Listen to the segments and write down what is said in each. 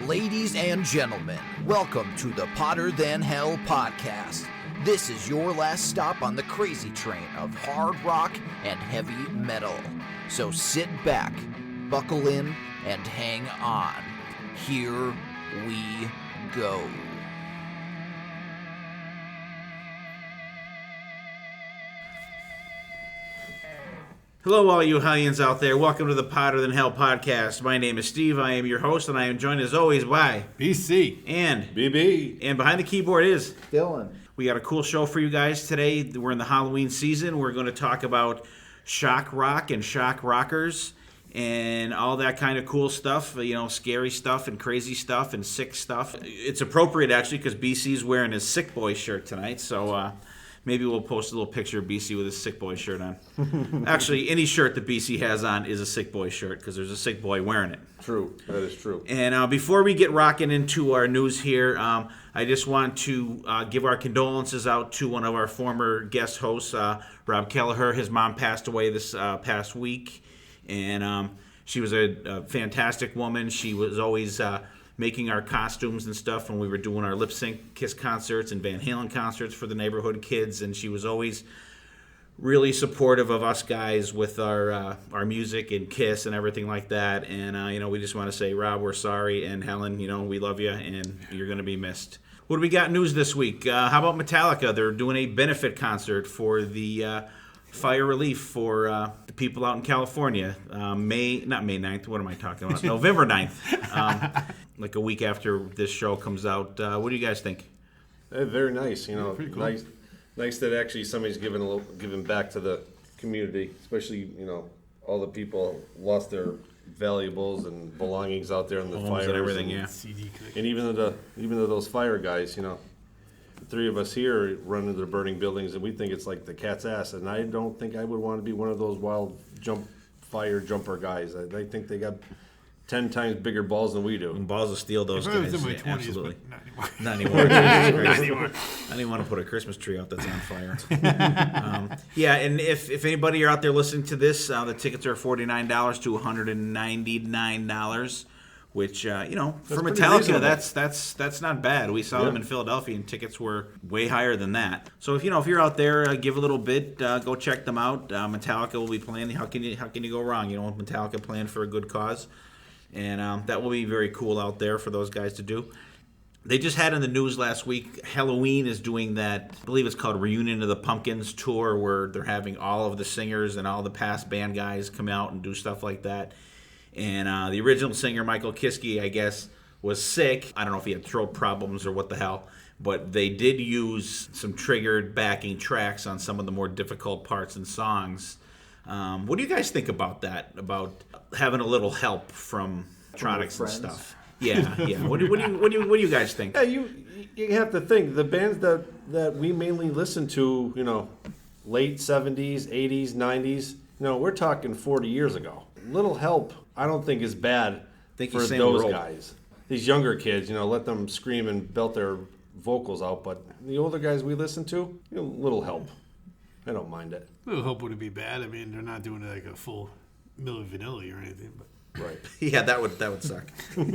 Ladies and gentlemen, welcome to the Potter Than Hell podcast. This is your last stop on the crazy train of hard rock and heavy metal. So sit back, buckle in, and hang on. Here we go. Hello, all you Hellions out there. Welcome to the Potter Than Hell podcast. My name is Steve. I am your host, and I am joined as always by BC and BB. And behind the keyboard is Dylan. We got a cool show for you guys today. We're in the Halloween season. We're going to talk about shock rock and shock rockers and all that kind of cool stuff, you know, scary stuff and crazy stuff and sick stuff. It's appropriate, actually, because BC's wearing his Sick Boy shirt tonight, so maybe we'll post a little picture of BC with his Sick Boy shirt on. Actually, any shirt that BC has on is a Sick Boy shirt because there's a Sick Boy wearing it. True, that is true. And before we get rocking into our news here, I just want to give our condolences out to one of our former guest hosts, Rob Kelleher. His mom passed away this past week, and she was a fantastic woman. She was always making our costumes and stuff when we were doing our lip sync Kiss concerts and Van Halen concerts for the neighborhood kids, and she was always really supportive of us guys with our music and Kiss and everything like that. And we just want to say, Rob, we're sorry, and Helen, we love you, and you're going to be missed. What do we got news this week? How about Metallica? They're doing a benefit concert for the fire relief for the people out in California. Not May 9th. What am I talking about? November 9th. Like a week after this show comes out. What do you guys think? Very nice. pretty cool. Nice that actually somebody's giving back to the community, especially all the people lost their valuables and belongings out there in the fires and everything. Yeah. And even though those fire guys, the three of us here run into the burning buildings, and we think it's like the cat's ass. And I don't think I would want to be one of those wild fire jumper guys. I think they got 10 times bigger balls than we do. And balls of steel, those I was guys. in my Yeah, 20s, absolutely. but Not anymore. Not anymore. I didn't want to put a Christmas tree out that's on fire. And if anybody are out there listening to this, the tickets are $49 to $199, which for Metallica, that's not bad. We saw them in Philadelphia, and tickets were way higher than that. So if you're out there, give a little bit, go check them out. Metallica will be playing. How can you go wrong? Metallica playing for a good cause. And that will be very cool out there for those guys to do. They just had in the news last week, Halloween is doing that, I believe it's called Reunion of the Pumpkins tour, where they're having all of the singers and all the past band guys come out and do stuff like that. And the original singer, Michael Kiske, I guess, was sick. I don't know if he had throat problems or what the hell. But they did use some triggered backing tracks on some of the more difficult parts and songs. What do you guys think about that? About having a little help from electronics and stuff? Yeah. What do you guys think? Yeah, you have to think the bands that we mainly listen to, late 70s, 80s, 90s. We're talking 40 years ago. Little help, I don't think is bad for those guys. These younger kids, let them scream and belt their vocals out. But the older guys we listen to, little help. I don't mind it. Little help wouldn't be bad. I mean, they're not doing like a full Milli Vanilli or anything, but Right. Yeah, that would suck. What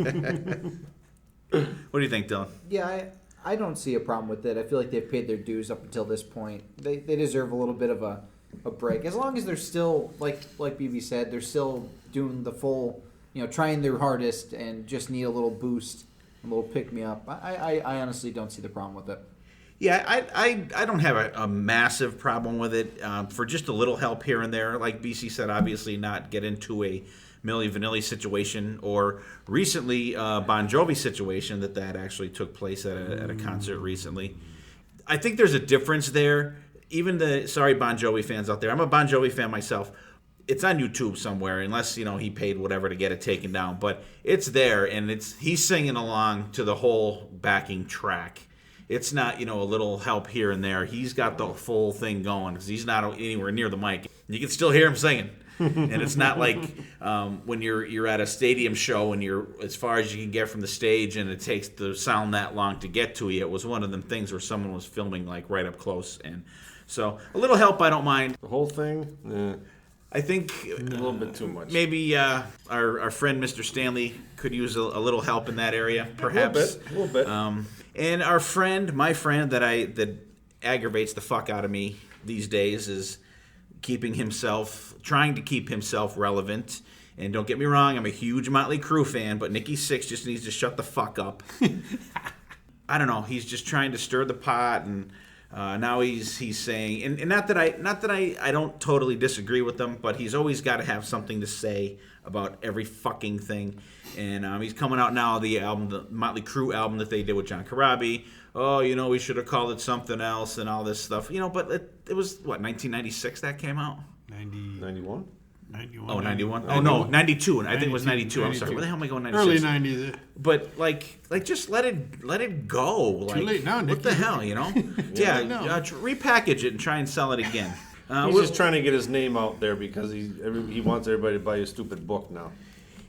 do you think, Dylan? Yeah, I don't see a problem with it. I feel like they've paid their dues up until this point. They deserve a little bit of a break. As long as they're still, like BB said, they're still doing the full, trying their hardest and just need a little boost, a little pick-me-up. I honestly don't see the problem with it. Yeah, I don't have a massive problem with it. For just a little help here and there, like BC said, obviously not get into a Milli Vanilli situation, or recently Bon Jovi situation that actually took place at a concert recently. I think there's a difference there. Even sorry Bon Jovi fans out there, I'm a Bon Jovi fan myself. It's on YouTube somewhere, unless he paid whatever to get it taken down. But it's there, and he's singing along to the whole backing track. It's not a little help here and there. He's got the full thing going because he's not anywhere near the mic. You can still hear him singing. And it's not like when you're at a stadium show and you're as far as you can get from the stage, and it takes the sound that long to get to you. It was one of them things where someone was filming like right up close, and so a little help I don't mind. The whole thing, I think A little bit too much. maybe our friend Mr. Stanley could use a little help in that area, perhaps. A little bit. And my friend that aggravates the fuck out of me these days is trying to keep himself relevant. And don't get me wrong, I'm a huge Motley Crue fan, but Nikki Sixx just needs to shut the fuck up. I don't know. He's just trying to stir the pot, and now he's saying, and not that I don't totally disagree with him, but he's always got to have something to say about every fucking thing. And he's coming out now, the Motley Crue album that they did with John Corabi. Oh, we should have called it something else and all this stuff. But it was, 1996 that came out? 91? 91. Oh, 91? Oh, no, 92. I think it was 92. I'm sorry. Where the hell am I going 96? Early 90s. But, just let it go. Too late now, What Nicky. the hell, Yeah, repackage it and try and sell it again. He's just trying to get his name out there because he wants everybody to buy his stupid book now.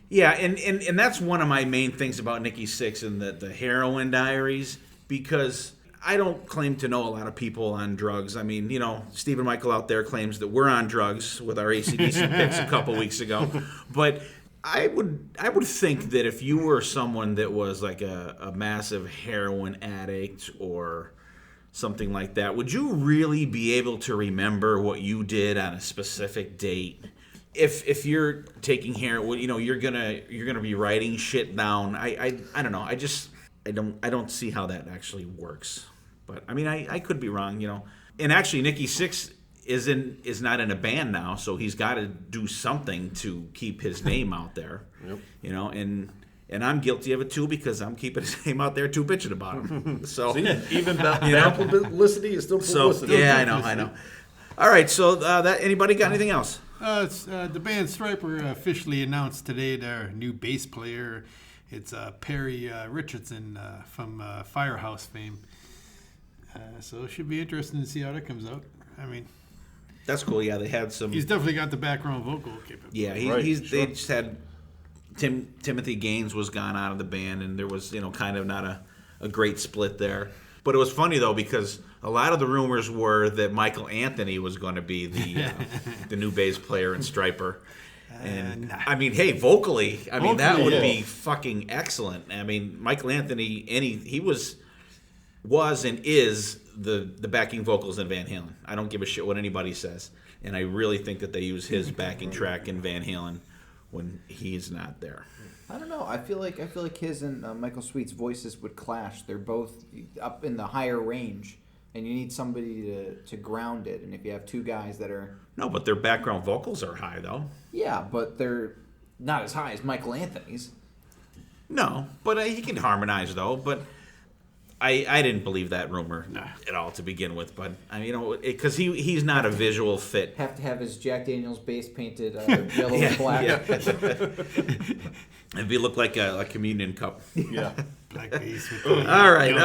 Yeah, and that's one of my main things about Nikki Sixx and the Heroin Diaries, because I don't claim to know a lot of people on drugs. I mean, Stephen Michael out there claims that we're on drugs with our AC/DC picks a couple weeks ago. But I would think that if you were someone that was like a massive heroin addict or something like that, would you really be able to remember what you did on a specific date? If you're taking heroin, you're gonna be writing shit down. I don't know. I don't see how that actually works. But I mean, I could be wrong, And actually, Nikki Sixx is not in a band now, so he's got to do something to keep his name out there. Yep. And I'm guilty of it too because I'm keeping his name out there too, bitching about him. So See, even that publicity is still publicity. Yeah, I know. All right, so that anybody got anything else? The band Striper officially announced today their new bass player. It's Perry Richardson from Firehouse fame. So it should be interesting to see how that comes out. I mean, that's cool. Yeah, they had some. He's definitely got the background vocal capability. Yeah, they just had Timothy Gaines was gone out of the band, and there was kind of not a great split there. But it was funny though because a lot of the rumors were that Michael Anthony was going to be the new bass player in Striper. And I mean, hey, vocally, that would be fucking excellent. I mean, Michael Anthony, he was and is the backing vocals in Van Halen. I don't give a shit what anybody says, and I really think that they use his backing track in Van Halen when he's not there. I don't know. I feel like his and Michael Sweet's voices would clash. They're both up in the higher range, and you need somebody to ground it. And if you have two guys that are but their background vocals are high though. Yeah, but they're not as high as Michael Anthony's. No, but he can harmonize though. But I didn't believe that rumor at all to begin with. But because he's not a visual fit. Have to have his Jack Daniel's bass painted yellow and black. Yeah. If he looked like a communion cup. Yeah. Black bass. All right.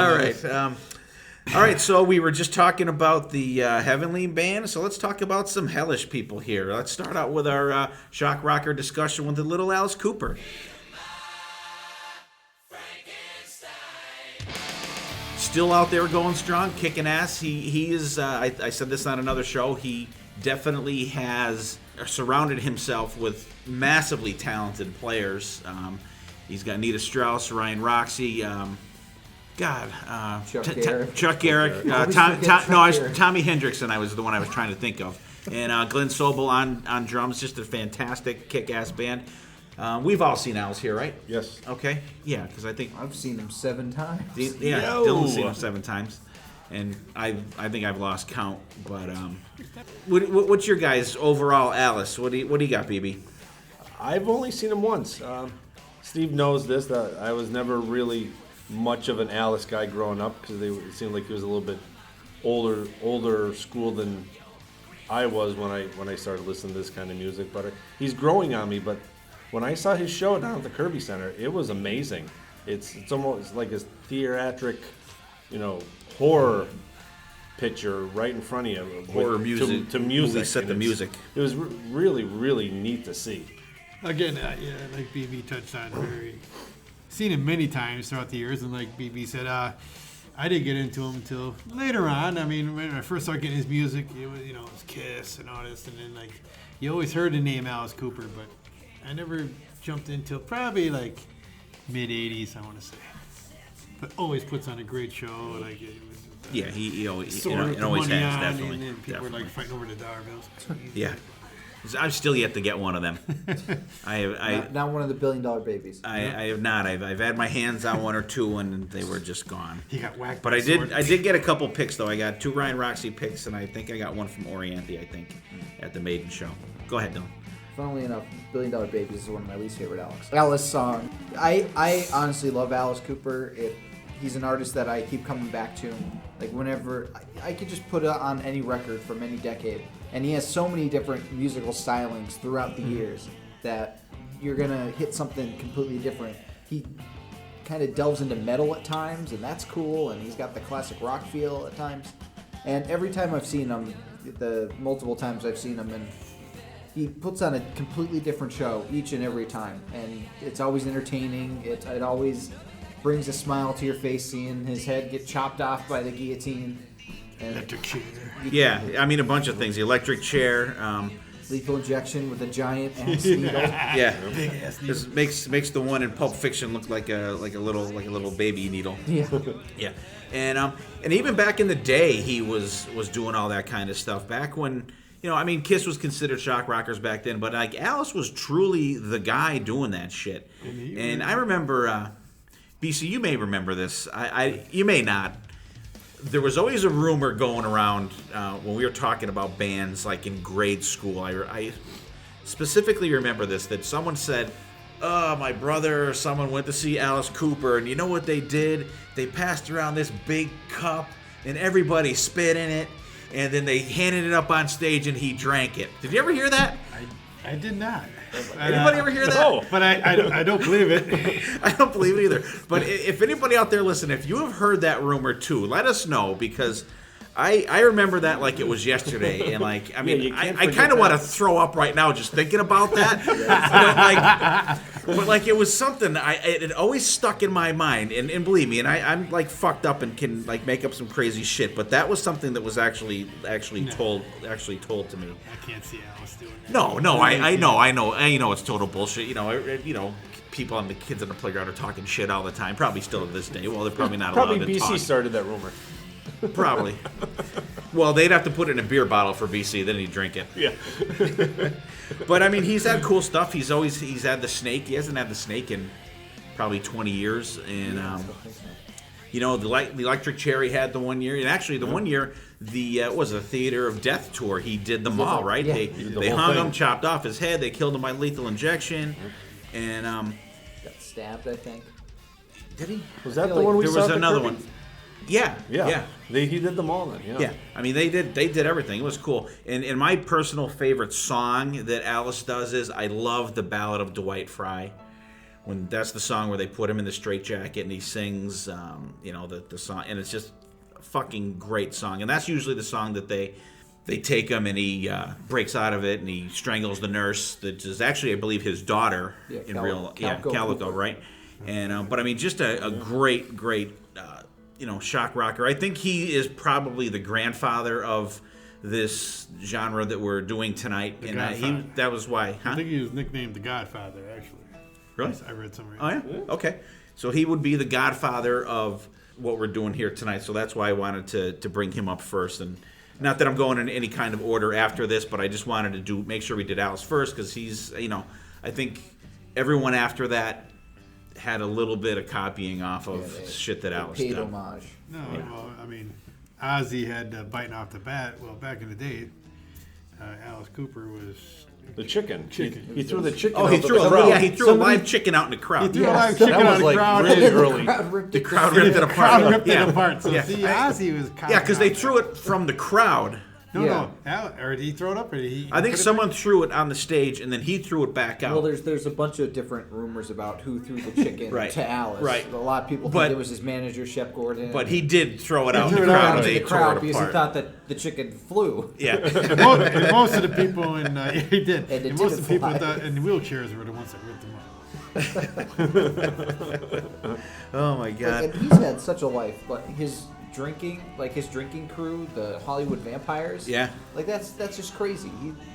All right, so we were just talking about the Heavenly Band, so let's talk about some hellish people here. Let's start out with our shock rocker discussion with the little Alice Cooper. Still out there going strong, kicking ass. He is, I said this on another show, he definitely has surrounded himself with massively talented players. He's got Nita Strauss, Ryan Roxy, Chuck Garrick, Tommy Hendrickson. I was the one I was trying to think of, and Glenn Sobel on drums. Just a fantastic, kick-ass band. We've all seen Alice here, right? Yes. Okay. Yeah, because I think I've seen him 7 times. Dylan's seen him 7 times, and I think I've lost count. But what's your guys' overall Alice? What do you got, BB? I've only seen him once. Steve knows this, that I was never really much of an Alice guy growing up because it seemed like he was a little bit older school than I was when I started listening to this kind of music. But he's growing on me. But when I saw his show down at the Kirby Center, it was amazing. It's almost like a theatric, horror picture right in front of you. Horror music to music. Really set the music. It was really, really neat to see. Again, like BB touched on, seen him many times throughout the years, and like BB said, I didn't get into him until later on. I mean, when I first started getting his music, it was Kiss and all this, and then like you always heard the name Alice Cooper, but I never jumped into probably like mid '80s, I want to say. But always puts on a great show. Like Yeah, he always, sword with it the always money has, on, definitely. and people definitely. are like fighting over the Darvilles. Yeah. I've still yet to get one of them. I Not one of the $1 billion babies. I have not. I've had my hands on one or two, and they were just gone. He got whacked. But by I a sword. did get a couple picks though. I got 2 Ryan Roxy picks, and I think I got one from Oriente. I think at the Maiden show. Go ahead, Dylan. Funnily enough, $1 Billion Babies is one of my least favorite Alice song. I honestly love Alice Cooper. He's an artist that I keep coming back to. Like whenever I could just put it on any record from any decade, and he has so many different musical stylings throughout the years that you're gonna hit something completely different. He kind of delves into metal at times, and that's cool. And he's got the classic rock feel at times. And every time I've seen him, the multiple times I've seen him, and he puts on a completely different show each and every time, and it's always entertaining. It always brings a smile to your face seeing his head get chopped off by the guillotine. And Electric chair. Yeah, I mean a bunch of things. The electric chair. Lethal Injection with a giant ass needle. Yeah, Big ass needle. this makes the one in Pulp Fiction look like a little baby needle. Yeah. Yeah, and even back in the day, he was doing all that kind of stuff. Back when, I mean, Kiss was considered shock rockers back then, but like Alice was truly the guy doing that shit. And I remember, BC, you may remember this. You may not. There was always a rumor going around when we were talking about bands like in grade school. I specifically remember this, that someone said, "Oh, my brother or someone went to see Alice Cooper, and you know what they did? They passed around this big cup, and everybody spit in it, and then they handed it up on stage, and he drank it." Did you ever hear that? I did not. Anybody ever hear that? No. But I don't believe it. I don't believe it either. But if anybody out there listening, if you have heard that rumor too, let us know, because I remember that like it was yesterday, and like I mean you can't I forget kind of want to that. throw up right now just thinking about that. but like it was something it always stuck in my mind, and believe me, and I'm like fucked up and can like make up some crazy shit, but that was something that was actually told to me. I can't see Alice doing that. No, I know it's total bullshit. People and the kids on the playground are talking shit all the time. Probably still to this day. Well, they're probably not Probably allowed to BC talk. started that rumor. Probably. Well, they'd have to put it in a beer bottle for BC, then he'd drink it. Yeah. But I mean, he's had cool stuff. He's had the Snake. He hasn't had the Snake in probably 20 years, and the Electric Chair he had the one year, and actually the one year was a Theater of Death tour. He did them all, right? Yeah. They whole hung thing. him, chopped off his head, they killed him by lethal injection, and Got stabbed, I think. did he? Was that feel the like one we There saw was at the another Kirby? one. Yeah. He did them all then. Yeah, I mean they did everything. It was cool. And my personal favorite song that Alice does is I love the Ballad of Dwight Fry. When that's the song where they put him in the straitjacket and he sings, the song, and it's just a fucking great song. And that's usually the song that they take him and he breaks out of it and he strangles the nurse that is actually, I believe, his daughter in Calico Calico, Cooper. right? And but I mean, just a great. Shock rocker. I think he is probably the grandfather of this genre that we're doing tonight. The and Godfather. that was why. Huh? I think he was nicknamed the Godfather, actually. Really? I read somewhere. Oh, yeah? Okay. So he would be the godfather of what we're doing here tonight. So that's why I wanted to bring him up first. And not that I'm going in any kind of order after this, but I just wanted to make sure we did Alice first, because he's, I think everyone after that had a little bit of copying off of shit that Alice Paid did. homage. No, well, I mean, Ozzy had biting off the bat. Well, back in the day, Alice Cooper was. The chicken. Chicken. He threw the chicken. Oh, he out threw the a crowd. live chicken out in the crowd. He threw Yeah, a live that chicken was on the like crowd. really early. The crowd ripped it The apart. crowd ripped Yeah. it apart. So Yeah. see, Ozzy was. Yeah, because they threw it from the crowd. No, or did he throw it up? Or did he? I think put it someone threw it on the stage, and then he threw it back out. Well, there's a bunch of different rumors about who threw the chicken Right. to Alice. Right. A lot of people But- think it was his manager, Shep Gordon. But he did throw it out in threw the it out crowd, into and they the tore crowd it because he apart. thought that the chicken flew. Yeah. And most of the people in he did. And it And most of the didn't people fly. in the wheelchairs were the ones that ripped them up. Oh my Like, god. and he's had such a life, but his drinking crew, the Hollywood Vampires. Yeah. Like that's just crazy.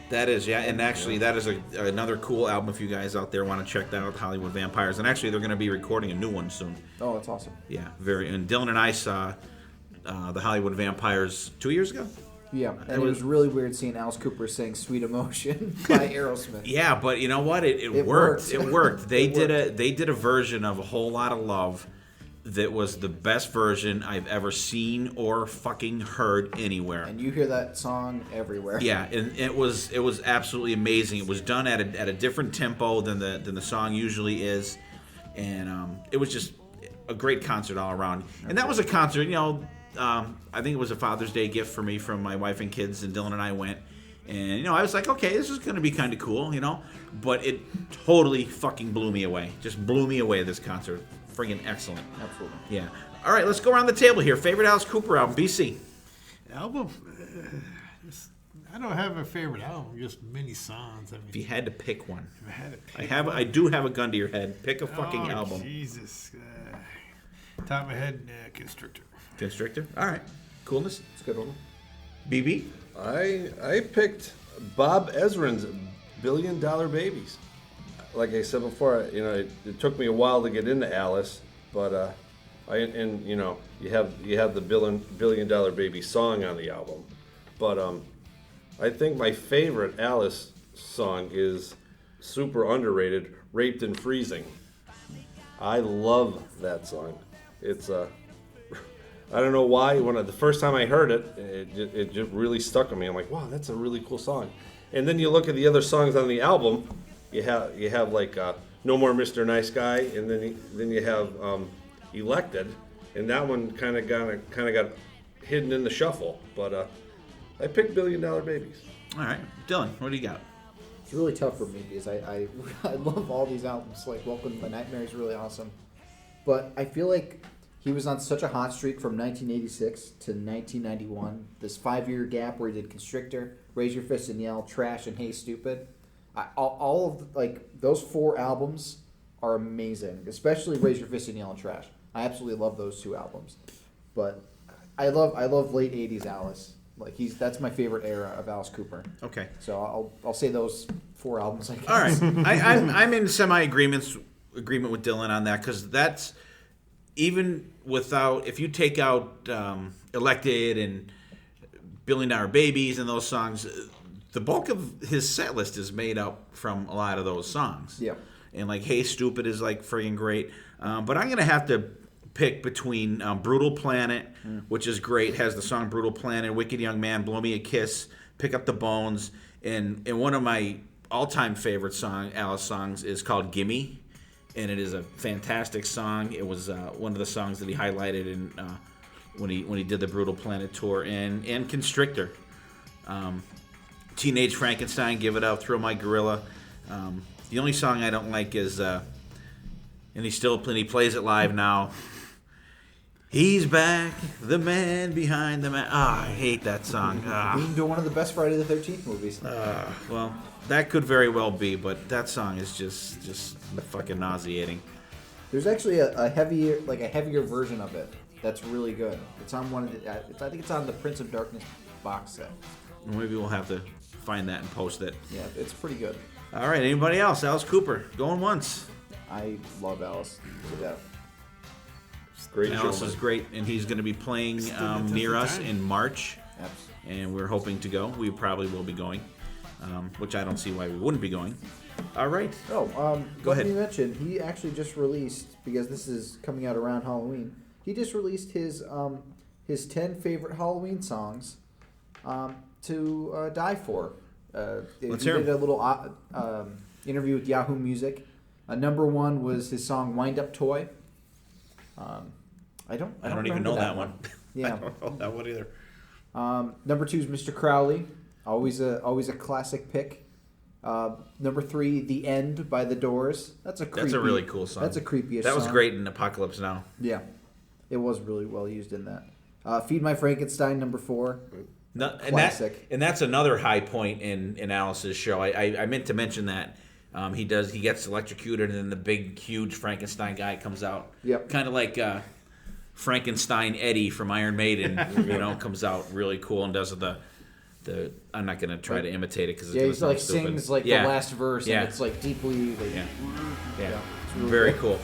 That is, yeah, and actually that is another cool album if you guys out there want to check that out, Hollywood Vampires. And actually they're going to be recording a new one soon. Oh, that's awesome. Yeah, and Dylan and I saw the Hollywood Vampires 2 years ago. Yeah, and it was really weird seeing Alice Cooper sing "Sweet Emotion" by Aerosmith. Yeah, but you know what? It worked. It worked. They did a version of "A Whole Lot of Love" that was the best version I've ever seen or fucking heard anywhere. And you hear that song everywhere. Yeah, and it was absolutely amazing. It was done at a different tempo than the song usually is, and it was just a great concert all around. And that was a concert, you know. I think it was a Father's Day gift for me from my wife and kids, and Dylan and I went. And, you know, I was like, okay, this is going to be kind of cool, you know. But it totally fucking blew me away. Just blew me away, this concert. Friggin' excellent. Absolutely. Yeah. All right, let's go around the table here. Favorite Alice Cooper album, BC? Album? I don't have a favorite album, just many songs. I mean, If you had to pick one. if I had to pick I do have a gun to your head. Pick a fucking album. Jesus. Top of my head, Constrictor. Constrictor? All right. Coolness. It's a good one. BB? I picked Bob Ezrin's $1 Billion Babies. Like I said before, you know, it took me a while to get into Alice, but you know, you have the $1 Billion Baby song on the album, but I think my favorite Alice song is super underrated, "Raped and Freezing." I love that song. It's I don't know why. The first time I heard it, it just really stuck with me. I'm like, wow, that's a really cool song. And then you look at the other songs on the album. You have like "No More Mr. Nice Guy," and then you have "Elected," and that one kind of got hidden in the shuffle. But I picked $1 Billion Babies. All right. Dylan, what do you got? It's really tough for me because I love all these albums. Like "Welcome to My Nightmare" is really awesome, but I feel like he was on such a hot streak from 1986 to 1991. This 5-year gap where he did "Constrictor," "Raise Your Fist and Yell," "Trash," and "Hey Stupid." All of like those 4 albums are amazing, especially "Raise Your Fist and Yell" and "Trash." I absolutely love those 2 albums, but I love late 80s Alice. Like that's my favorite era of Alice Cooper. Okay. So I'll say those 4 albums. I guess. All right. I'm in agreement with Dylan on that, because that's, even without, if you take out "Elected" and $1 Billion Babies and those songs, the bulk of his set list is made up from a lot of those songs. Yeah. And like "Hey Stupid" is like friggin' great. But I'm gonna have to pick between "Brutal Planet," which is great, has the song "Brutal Planet," "Wicked Young Man," "Blow Me a Kiss," "Pick Up the Bones," and one of my all-time favorite Alice songs is called "Gimme," and it is a fantastic song. It was one of the songs that he highlighted in when he did the Brutal Planet tour, and "Constrictor." "Teenage Frankenstein," "Give It Up," "Thrill My Gorilla." The only song I don't like is, and he plays it live now, "He's Back, the Man Behind the Man." I hate that song. Being to one of the best Friday the 13th movies. Well, that could very well be, but that song is just fucking nauseating. There's actually a heavier version of it that's really good. It's on one of the. I think it's on the Prince of Darkness box set. Maybe we'll have to find that and post it. Yeah, it's pretty good. All right, anybody else? Alice Cooper, going once. I love Alice to death. Great show. Alice is great, and he's going to be playing near us in March, and we're hoping to go. We probably will be going, which I don't see why we wouldn't be going. All right. Oh, Go ahead. You mentioned he actually just released, because this is coming out around Halloween. He just released his 10 favorite Halloween songs to die for. Let's he hear did a little interview with Yahoo Music. Number 1 was his song "Wind Up Toy." I don't even know that one. Yeah. I don't know that one either. Number 2 is "Mr. Crowley," always a classic pick. Number 3, "The End" by The Doors. That's a really cool song. That's a creepy. That was song. great in Apocalypse Now. Yeah, it was really well used in that. "Feed My Frankenstein," number 4. Classic. And that's another high point in Alice's show. I meant to mention that. He gets electrocuted, and then the big, huge Frankenstein guy comes out. Yep. Kind of like Frankenstein Eddie from Iron Maiden, comes out really cool and does the I'm not gonna try to imitate it because it's Yeah, gonna he's sound like stupid. sings like Yeah. the last verse, Yeah. and it's like deeply. Like, Yeah. Yeah, it's really very good.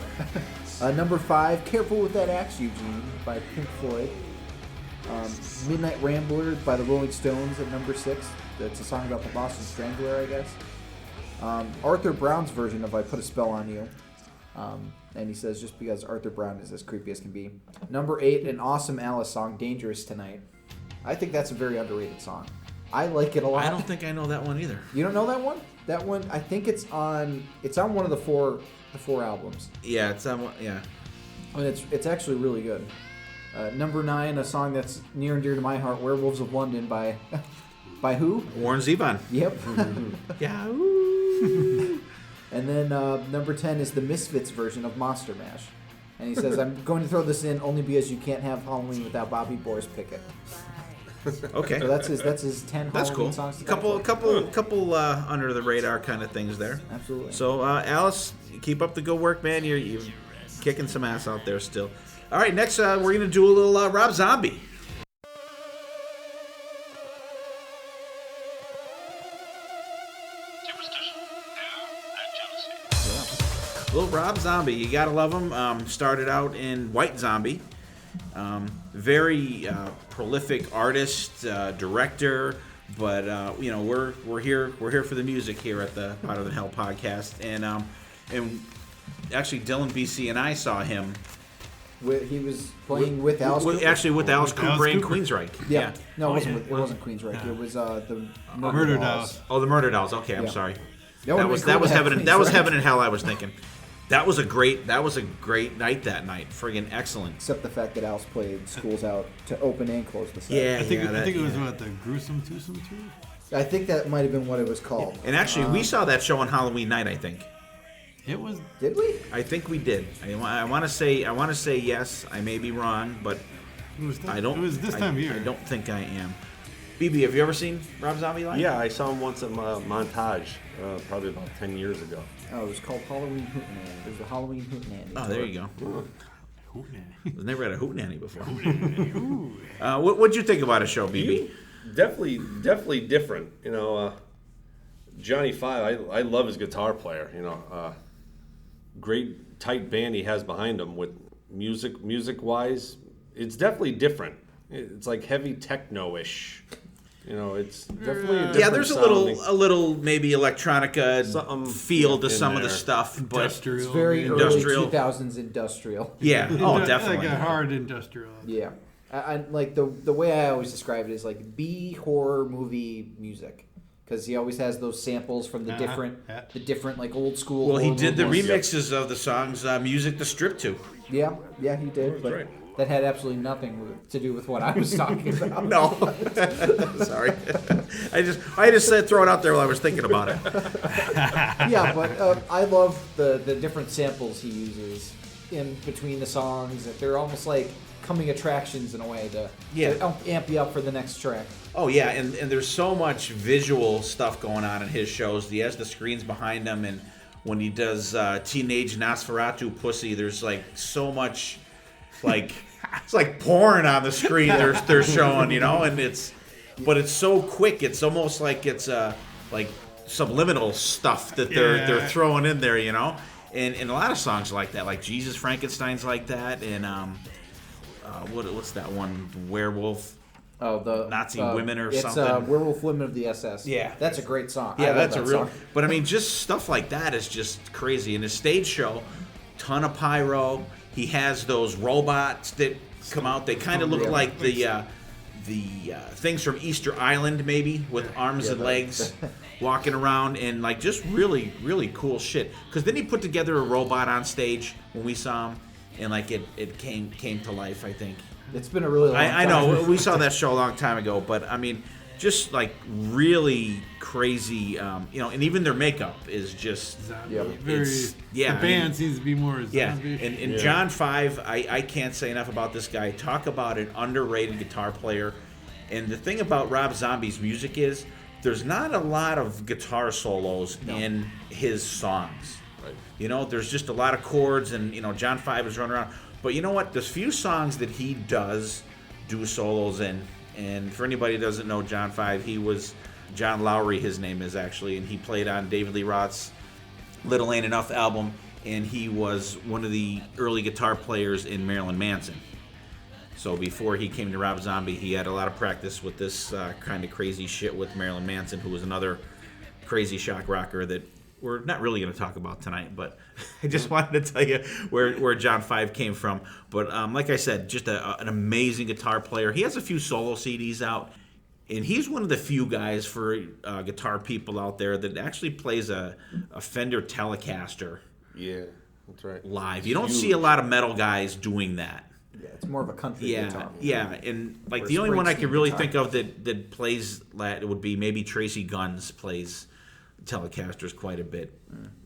cool. Number 5, "Careful with That Axe, Eugene" by Pink Floyd. "Midnight Rambler" by the Rolling Stones at number 6. That's a song about the Boston Strangler, I guess. Arthur Brown's version of "I Put a Spell on You." And he says, just because Arthur Brown is as creepy as can be. Number 8, an awesome Alice song, "Dangerous Tonight." I think that's a very underrated song. I like it a lot. I don't think I know that one either. You don't know that one? That one, I think it's on one of the four albums. Yeah, it's that one. Yeah. And it's actually really good. Number 9, a song that's near and dear to my heart, "Werewolves of London" by by who? Warren Zevon. Yep. Yeah. And then number 10 is the Misfits version of "Monster Mash." And he says, "I'm going to throw this in only because you can't have Halloween without Bobby Boris Pickett." Okay. So that's his 10 That's Halloween cool. songs. To Couple under the radar kind of things there. Absolutely. So Alice, keep up the good work, man. You're kicking some ass out there still. All right, next we're gonna do a little Rob Zombie. Little Rob Zombie, you gotta love him. Started out in White Zombie. Very prolific artist, director, but we're here for the music here at the Hotter Than Hell podcast, and actually Dylan BC and I saw him. He was playing with Alice Cooper. Actually with Alice Cooper and Queensryche. Yeah. No, it wasn't Queensryche. It was the Murder Dolls. Oh, the Murder Dolls. Okay, I'm Yeah. sorry. That That would've was been cool to have heaven. That was Queensryche. heaven and hell. I was thinking. That was a great night that night. Friggin' excellent. Except the fact that Alice played "Schools Out" to open and close the set. Yeah, I think it was yeah. what, the Gruesome Twosome 2? I think that might have been what it was called. And actually, we saw that show on Halloween night. I think. It was. Did we? I think we did. I want to say yes. I may be wrong, but It was, I don't. It was this time of year. I don't think I am. BB, have you ever seen Rob Zombie live? Yeah, I saw him once at Montage, probably about 10 years ago. Oh, it was called Halloween Hootenanny. It was the Halloween Hootenanny. Oh, there you go. Hootenanny. I've never had a hootenanny before. What'd you think about a show, BB? Definitely different. Johnny Five, I love his guitar player. Great tight band he has behind him with music wise. It's definitely different. It's like heavy techno-ish. It's definitely a different Yeah, there's sounding. a little maybe electronica Something feel to in some of the there. stuff, but Industrial. It's very Industrial. early 2000s industrial. yeah, oh, definitely. Like a hard industrial. Yeah. I like the way I always describe it is like B horror movie music. Because he always has those samples from the different like old school. Well, he horror did the movies. remixes of the songs, music to strip to. Yeah, he did. But right. that had absolutely nothing to do with what I was talking about. No, sorry. I just said throw it out there while I was thinking about it. Yeah, but I love the different samples he uses in between the songs. They're almost like coming attractions in a way to amp you up for the next track. Oh yeah, and there's so much visual stuff going on in his shows. He has the screens behind him, and when he does Teenage Nosferatu Pussy, there's like so much, like it's like porn on the screen. They're showing, and it's so quick. It's almost like it's like subliminal stuff that they're throwing in there, And a lot of songs like that, like Jesus Frankenstein's like that, and what's that one, Werewolf? Oh, the Nazi women or it's something. It's Werewolf Women of the SS. Yeah. That's a great song. I Yeah, love that's that a real. song. But I mean, just stuff like that is just crazy. In his stage show, ton of pyro. He has those robots that come out. They kind of look like the things from Easter Island, maybe, with arms and legs, walking around, and like just really, really cool shit. Because then he put together a robot on stage when we saw him, and like it came to life. I think. It's been a really long time. I know we saw that show a long time ago, but I mean, just like really crazy, and even their makeup is just Yeah. The band seems to be more zombie. And John Five, I can't say enough about this guy. Talk about an underrated guitar player. And the thing about Rob Zombie's music is there's not a lot of guitar solos in his songs. Right. There's just a lot of chords, and John Five is running around. But you know what? There's few songs that he do solos in, And for anybody who doesn't know John 5, he was John Lowry, his name is actually, and he played on David Lee Roth's Little Ain't Enough album, and he was one of the early guitar players in Marilyn Manson. So before he came to Rob Zombie, he had a lot of practice with this kind of crazy shit with Marilyn Manson, who was another crazy shock rocker that we're not really going to talk about tonight, but I just wanted to tell you where John 5 came from. But like I said, just an amazing guitar player. He has a few solo CDs out, and he's one of the few guys for guitar people out there that actually plays a Fender Telecaster Yeah, that's right. live. You don't see a lot of metal guys doing that. Yeah, it's more of a country guitar. Yeah, and like Or the only one I Springsteen could really guitar. think of that plays that would be maybe Tracy Guns plays Telecasters quite a bit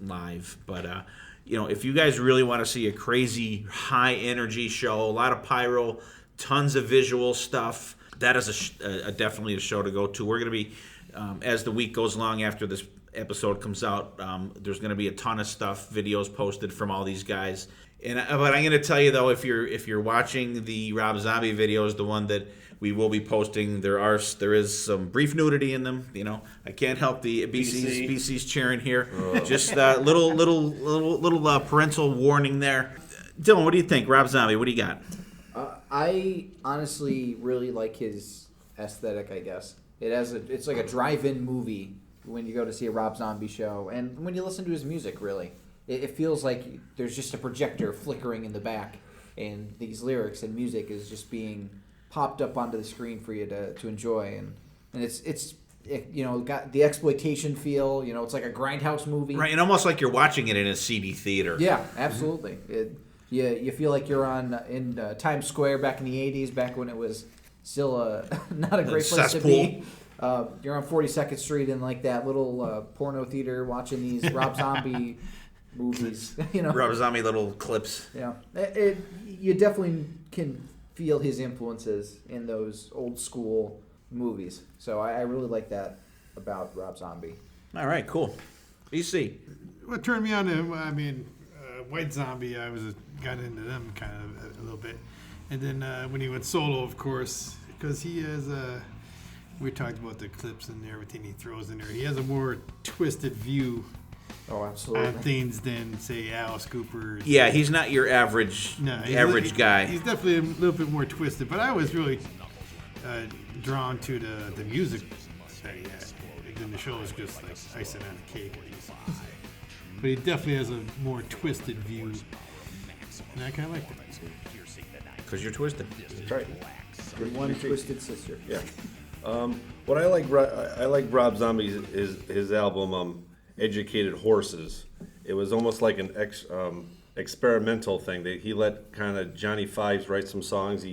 live. But if you guys really want to see a crazy high energy show, a lot of pyro, tons of visual stuff, that is definitely a show to go to. We're going to be as the week goes along after this episode comes out, there's going to be a ton of stuff, videos posted from all these guys. But I'm going to tell you though, if you're watching the Rob Zombie videos, the one that we will be posting, there is some brief nudity in them. I can't help the BC's cheering here. Just little parental warning there. Dylan, what do you think? Rob Zombie, what do you got? I honestly really like his aesthetic, I guess. It's like a drive-in movie when you go to see a Rob Zombie show, and when you listen to his music, really. It feels like there's just a projector flickering in the back, and these lyrics and music is just being popped up onto the screen for you to enjoy, and it's got the exploitation feel. It's like a grindhouse movie, Right, and almost like you're watching it in a CD theater. Yeah, absolutely. You feel like you're in Times Square back in the '80s, back when it was still not a great place to be. You're on 42nd Street in like that little porno theater watching these Rob Zombie movies. Rob Zombie little clips. Yeah, you definitely can feel his influences in those old school movies. So I really like that about Rob Zombie. All right, cool. BC. What turned me on to him, White Zombie, I got into them kind of a little bit. And then when he went solo, of course, because he has we talked about the clips and everything he throws in there. He has a more twisted view Oh, absolutely. on things than, say, Alice Cooper. Yeah, he's not your average guy. He's definitely a little bit more twisted, but I was really drawn to the music that he had. And the show was just like icing on the cake. But he definitely has a more twisted view, and I kind of like that. Because you're twisted. That's right. The one twisted sister. Yeah. What I like Rob Zombie's is his album Educated Horses. It was almost like an experimental thing. He let kind of Johnny Fives write some songs.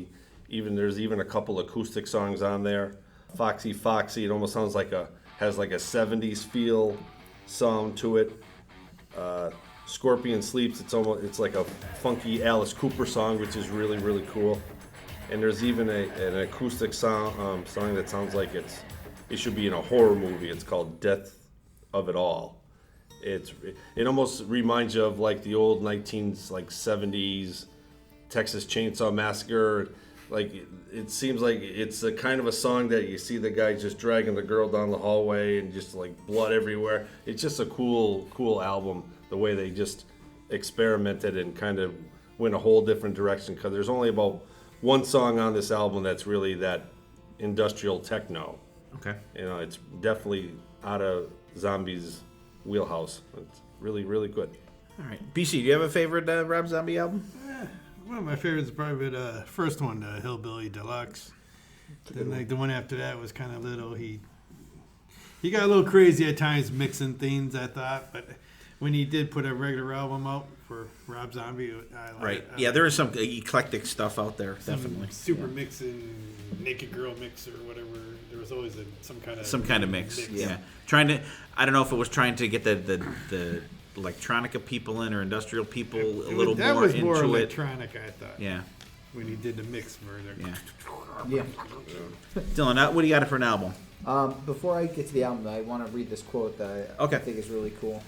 There's even a couple acoustic songs on there. Foxy, it almost sounds has like a 70s feel sound to it. Scorpion Sleeps, it's like a funky Alice Cooper song, which is really, really cool. And there's even an acoustic song that sounds like it should be in a horror movie. It's called Death of It All. It almost reminds you of like the old 70s Texas Chainsaw Massacre. Like it seems like it's a kind of a song that you see the guy just dragging the girl down the hallway and just like blood everywhere. It's just a cool album. The way they just experimented and kind of went a whole different direction, because there's only about one song on this album that's really that industrial techno. Okay. It's definitely out of Zombie's wheelhouse. It's really, really good. All right. BC, do you have a favorite Rob Zombie album? One of my favorites is probably the first one, Hillbilly Deluxe. Then like the one after that was kind of little. He got a little crazy at times mixing things, I thought, but when he did put a regular album out for Rob Zombie, I like Right. it. Yeah, there is some eclectic stuff out there, Some definitely. super mixing, naked girl mix or whatever. There was always some kind of mix. Yeah. I don't know if it was trying to get the electronica people in or industrial people a little that more was into more it. electronic, I thought. Yeah. When he did the mix murder. Yeah. Yeah. Dylan, what do you got for an album? Before I get to the album, I want to read this quote that I Okay. think is really cool.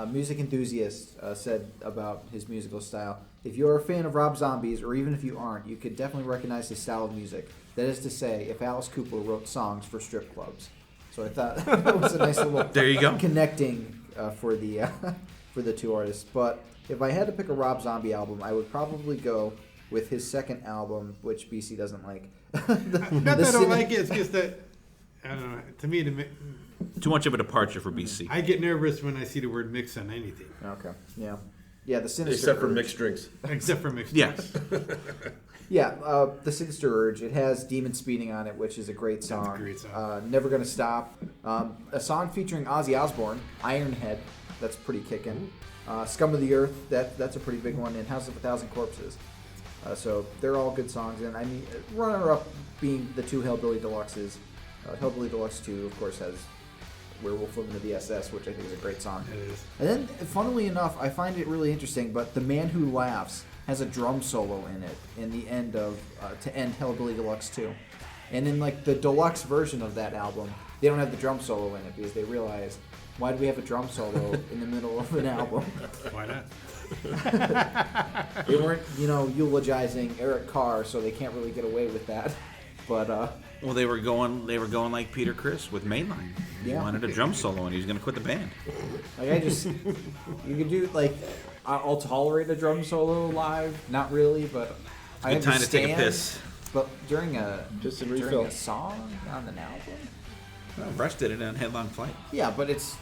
music enthusiast said about his musical style. If you're a fan of Rob Zombie's, or even if you aren't, you could definitely recognize his style of music. That is to say, if Alice Cooper wrote songs for strip clubs. So I thought that was a nice little There you go. connecting for the for the two artists. But if I had to pick a Rob Zombie album, I would probably go with his second album, which BC doesn't like. Not that I don't like it. It's just that I don't know. To me, Too much of a departure for BC. I get nervous when I see the word mix on anything, Okay. Yeah. Yeah. The Sinister Except for Urge. mixed drinks. except for mixed. Yeah. drinks. Yeah. The Sinister Urge. It has Demon Speeding on it, which is a great song. That's a great song. Never Gonna Stop. A song featuring Ozzy Osbourne, Ironhead. That's pretty kicking. Scum of the Earth. That's a pretty big one. And House of a Thousand Corpses. So they're all good songs. And I mean, runner-up being the two Hellbilly Deluxes. Hellbilly Deluxe 2, of course, has Werewolf Living to the SS, which I think is a great song. It is. And then, funnily enough, I find it really interesting, but The Man Who Laughs has a drum solo in it in the end of, to end Hellbilly Deluxe 2. And in, like, the deluxe version of that album, they don't have the drum solo in it because they realized, why do we have a drum solo in the middle of an album? Why not? They weren't, eulogizing Eric Carr, so they can't really get away with that. But, Well, they were going like Peter Criss with Mainline. He Yeah. wanted a drum solo, and he was going to quit the band. like, you could do, like, I'll tolerate a drum solo live. Not really, but I Good time to take a understand. piss. But during Just a during refill. a song on an album? Well, Rush did it on Headlong Flight. Yeah, but it's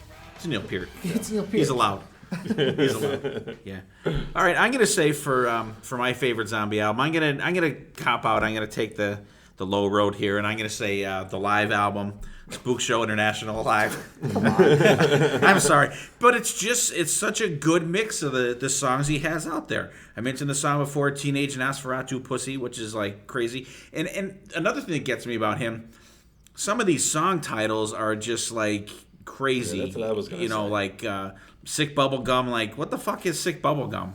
Neil Peart. Neil Peart. He's allowed. He's allowed. Yeah. All right. I'm gonna say for my favorite zombie album, I'm gonna cop out. I'm gonna take the low road here, and I'm gonna say the live album, Spook Show International Live. I'm sorry, but it's such a good mix of the songs he has out there. I mentioned the song before, Teenage Nosferatu Pussy, which is like crazy. And another thing that gets me about him, some of these song titles are just like crazy. Yeah, that's what I was gonna say. Like Sick Bubblegum. Like, what the fuck is Sick Bubblegum?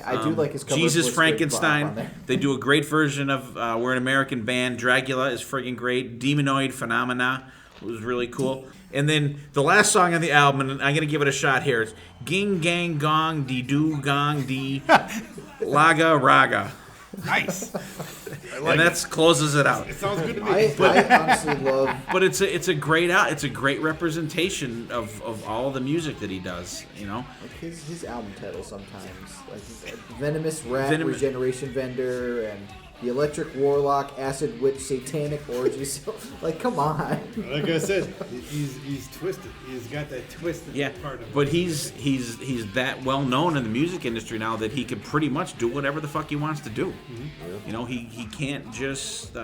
I do like his cover of Jesus Blitzkrieg Bop on Frankenstein. there. They do a great version of We're an American Band. Dracula is friggin' great. Demonoid Phenomena was really cool. And then the last song on the album, and I'm going to give it a shot here. It's Ging Gang Gong Dee Doo Gong Dee Laga Raga. Nice. And that closes it out. It sounds good to me. I honestly love. But it's a great representation of all the music that he does. Like his album title sometimes, like Venomous Rat, Venom- Regeneration Vendor, and The Electric Warlock, Acid Witch, Satanic Orgies. Like, come on. Like I said, he's twisted. He's got that twisted Yeah, part of him. but he's that well known in the music industry now that he can pretty much do whatever the fuck he wants to do. He can't just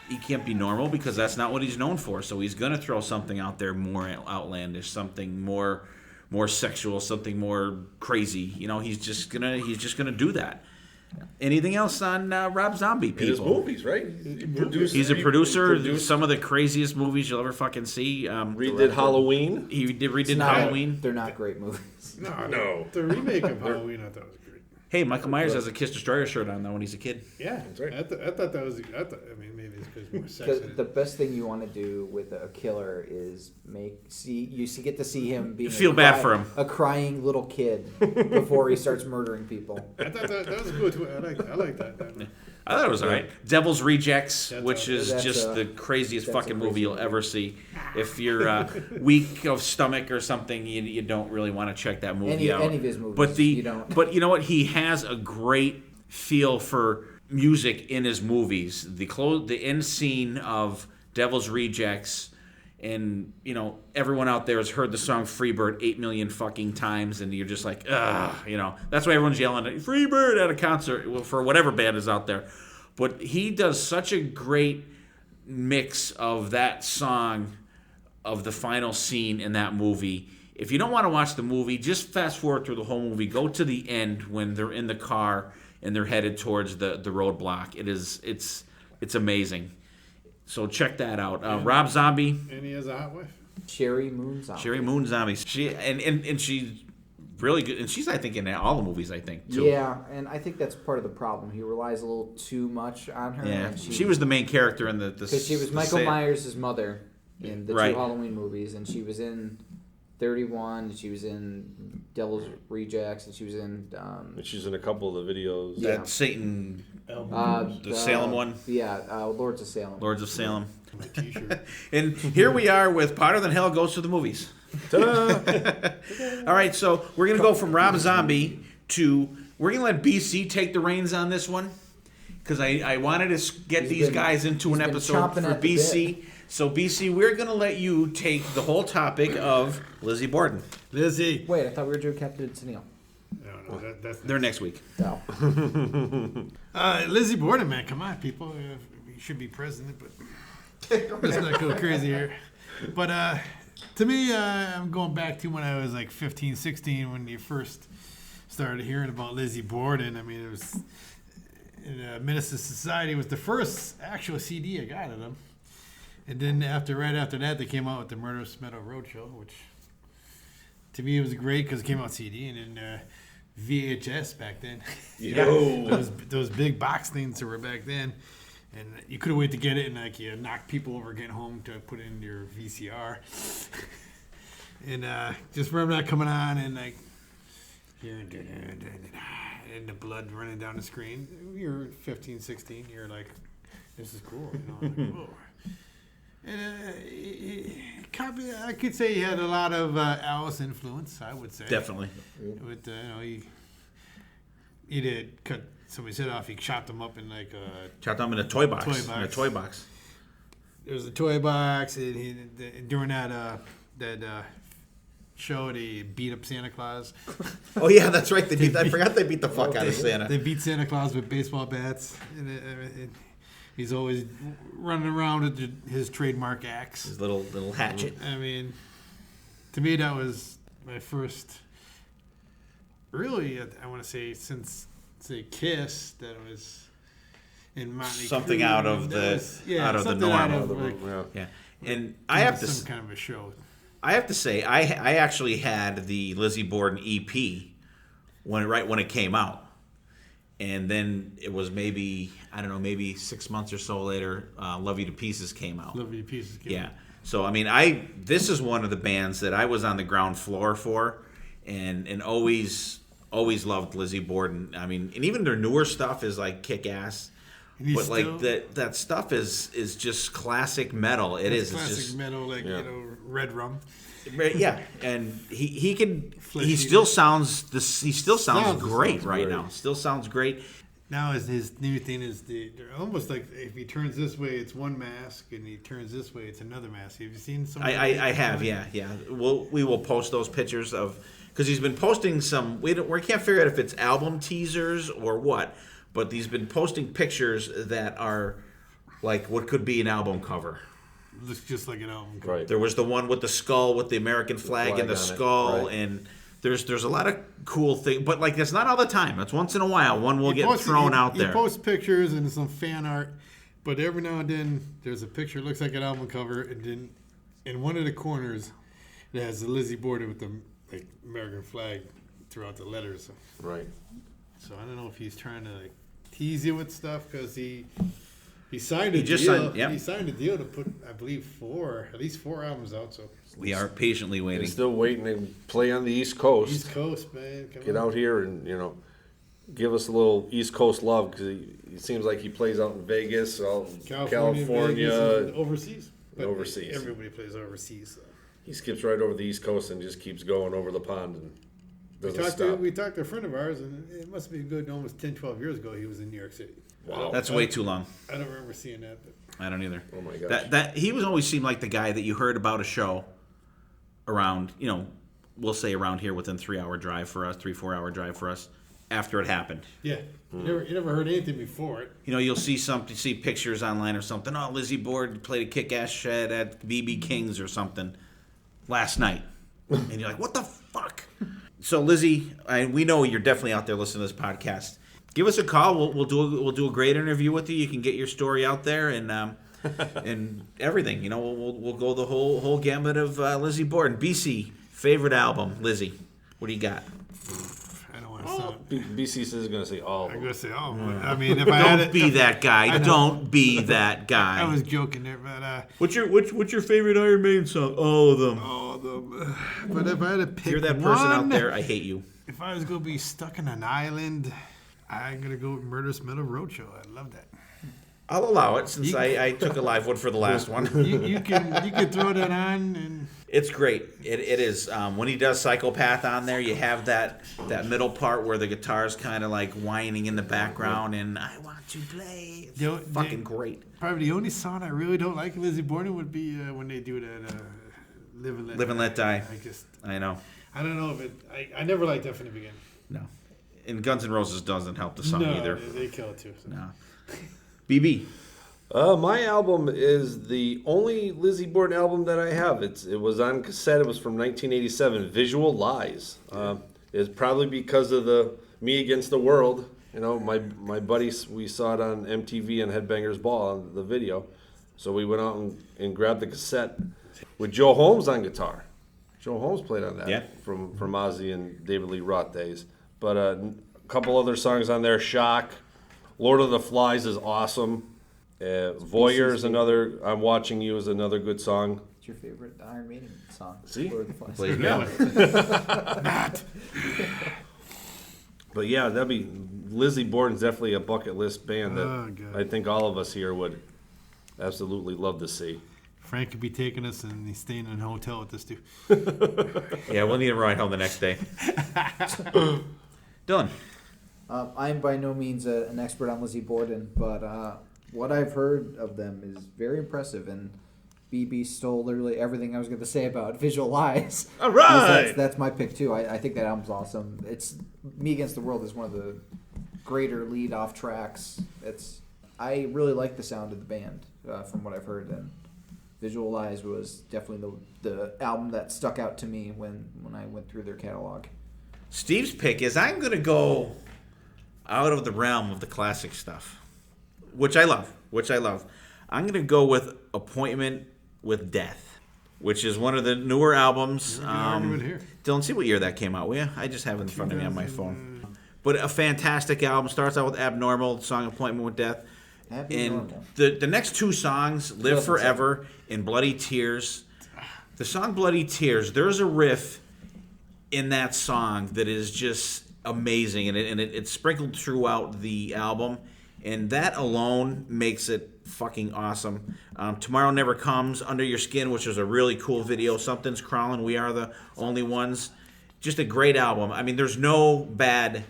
he can't be normal because that's not what he's known for. So he's gonna throw something out there more outlandish, something more sexual, something more crazy. He's just gonna do that. Anything else on Rob Zombie, people? In his movies, right? He's a producer. He produced, Some of the craziest movies you'll ever fucking see. redid Halloween. He redid It's not- Halloween. They're not great movies. No. The remake of Halloween I thought was great. Hey, Michael Myers has a Kiss Destroyer shirt on though when he's a kid. Yeah, That's right. I thought that was. I mean, maybe it's because more sex. Because the best thing you want to do with a killer is get to see him being Feel bad for him. a crying little kid before he starts murdering people. I thought that was good too. I like that. I thought it was all right. Devil's Rejects, That's which is that's just a- the craziest that's a fucking crazy movie you'll movie. ever see. If you're weak of stomach or something, you don't really want to check that movie out. Any of his movies, but you don't. But you know what? He has a great feel for music in his movies. The end scene of Devil's Rejects. And, everyone out there has heard the song Freebird 8 million fucking times, and you're just like, ugh, That's why everyone's yelling at Freebird at a concert for whatever band is out there. But he does such a great mix of that song, of the final scene in that movie. If you don't want to watch the movie, just fast forward through the whole movie. Go to the end when they're in the car and they're headed towards the roadblock. It's amazing. So check that out. Rob Zombie, And he has a hot wife. Sherry Moon Zombie. Sherry Moon Zombie. And she's really good. And she's, I think, in all the movies, I think, too. Yeah, and I think that's part of the problem. He relies a little too much on her. Yeah. and She was the main character in the because she was Michael Myers' mother in the Right. two Halloween movies, and she was in 31, and she was in Devil's Rejects, and she was in. And she's in a couple of the videos. Yeah. That Satan, the Salem one. Yeah, Lords of Salem. Lords of Salem. My T-shirt. And here we are with Potter Than Hell Goes to the Movies. Ta-da! All right, so we're going to go from Rob Zombie to... We're going to let BC take the reins on this one. Because I wanted to get these guys into an episode for BC. So, BC, we're going to let you take the whole topic of Lizzie Borden. Lizzie. Wait, I thought we were doing Captain Tennille. No, that's They're next week. No. Lizzie Borden, man, come on, people. You should be president, but let's not go crazy here. But to me, I'm going back to when I was like 15, 16, when you first started hearing about Lizzie Borden. I mean, it was Menace to Society was the first actual CD I got of them. And then right after that, they came out with the Murderous Metal Roadshow, which to me was great because it came out CD, and then VHS back then. Yo. those big box things that were back then, and you couldn't wait to get it, and like you knock people over getting home to put it in your VCR. And just remember that coming on, and like and the blood running down the screen. You're 15, 16. You're like, this is cool. You know, like, whoa. And I could say he had a lot of Alice influence. I would say Definitely. With he did cut somebody's head off. He chopped them up in like Chopped them in a toy box. Toy box. In a toy box. there was a toy box, and during that show they beat up Santa Claus. Oh, yeah, that's right. I forgot they beat the fuck out of Santa. They beat Santa Claus with baseball bats, and he's always running around with his trademark axe. His little hatchet. I mean, to me, that was my first. Really, I want to say since Kiss, that was in Motley Something Crue. out of That out of the something norm. out of, like, Yeah, and I have to. some kind of a show. I have to say, I actually had the Lizzie Borden EP when it came out, and then it was maybe 6 months or so later, Love You to Pieces came out. Love You to Pieces. Yeah. So I mean, this is one of the bands that I was on the ground floor for, and always loved Lizzie Borden. I mean, and even their newer stuff is like kick ass. But like that stuff is just classic metal. It's classic just metal, like Red Rum. yeah, and he still sounds great right now. Still sounds great. Now his new thing is they're almost like if he turns this way, it's one mask, and he turns this way, it's another mask. Have you seen some? I have, yeah. We will post those pictures of because he's been posting some. We can't figure out if it's album teasers or what. But he's been posting pictures that are like what could be an album cover. Looks just like an album cover. Right. There was the one with the skull with the American flag and the on it, skull, right. and there's a lot of cool things. But like it's not all the time. It's once in a while one will get thrown out there. He posts pictures and some fan art, but every now and then there's a picture that looks like an album cover, and then in one of the corners it has the Lizzie Borden with the like American flag throughout the letters. Right. So I don't know if he's trying to like tease you with stuff because he signed a He just deal. signed- yep. He signed a deal to put, I believe, at least four albums out. So We are patiently They're waiting. still waiting to play on the East Coast. East Coast, man, come Get on. out here and give us a little East Coast love because it seems like he plays out in Vegas, out in California. Vegas, and overseas. But overseas. Everybody plays overseas. So. He skips right over the East Coast and just keeps going over the pond and doesn't stop. We talked to a friend of ours, and it must be good almost 10, 12 years ago he was in New York City. Wow. That's way too long. I don't remember seeing that. But I don't either. Oh my gosh. That he was always seemed like the guy that you heard about a show around, we'll say around here within 3 4 hour drive for us after it happened. yeah, you never heard anything before it. You'll see pictures online or something. Oh, Lizzie Borden played a kick-ass shed at BB King's or something last night, and you're like, what the fuck? So Lizzie, we know you're definitely out there listening to this podcast. Give us a call. We'll do a great interview with you. You can get your story out there and and everything. We'll go the whole gamut of Lizzie Borden. BC favorite album, Lizzie. What do you got? I don't want to sound. BC is going to say all of I'm them. gonna say, I mean, if I had Don't it, be that guy. Don't be that guy. I was joking there, but What's your favorite Iron Maiden song? All of them. oh, But if I had to pick If you're that person out one, there, I hate you. if I was gonna be stuck on an island, I'm gonna go with Murderous Metal Roadshow. I love that. I'll allow it since I took a live one for the last one. You can throw that on and It's great. It is. When he does Psychopath on there, you have that middle part where the guitar's kind of like whining in the background, and I want to play. It's fucking great. probably the only song I really don't like of Lizzie Borden would be when they do that Live and Let Live and Let Die. I I know. I don't know if it. I never liked that from the beginning. No. And Guns N' Roses doesn't help the song No, either. they kill it too. So. No. BB. My album is the only Lizzie Borden album that I have. It was on cassette. It was from 1987. Visual Lies. It's probably because of the Me Against the World. You know, my buddies, we saw it on MTV and Headbangers Ball on the video. So we went out and grabbed the cassette with Joe Holmes on guitar. Joe Holmes played on that from Ozzy and David Lee Roth days. But a couple other songs on there. Shock. Lord of the Flies is awesome. Voyeur is another. I'm Watching You is another good song. What's your favorite Iron Maiden song? See? Lord of the Flies. There you go. But yeah, that'd be Lizzie Borden's definitely a bucket list band that Oh, God. I think all of us here would absolutely love to see. Frank could be taking us and he's staying in a hotel with us too. Yeah, we'll need him right home the next day. Dylan. I'm by no means an expert on Lizzie Borden, but what I've heard of them is very impressive, and BB stole literally everything I was going to say about Visual Lies. All right! That's my pick, too. I think that album's awesome. It's Me Against the World is one of the greater lead-off tracks. I really like the sound of the band, from what I've heard, and Visual Lies was definitely the album that stuck out to me when I went through their catalog. Steve's pick is I'm going to go out of the realm of the classic stuff, which I love. I'm going to go with Appointment with Death, which is one of the newer albums. Here. Dylan, see what year that came out, will you? I just have it in front of me on my phone. But a fantastic album. Starts out with Abnormal, the song Appointment with Death. And the next two songs, Live Forever and Bloody Tears. The song Bloody Tears, there's a riff in that song that is just amazing, and it's sprinkled throughout the album, and that alone makes it fucking awesome. Tomorrow Never Comes, Under Your Skin, which is a really cool video. Something's Crawling, We Are the Only Ones. Just a great album. I mean, there's no bad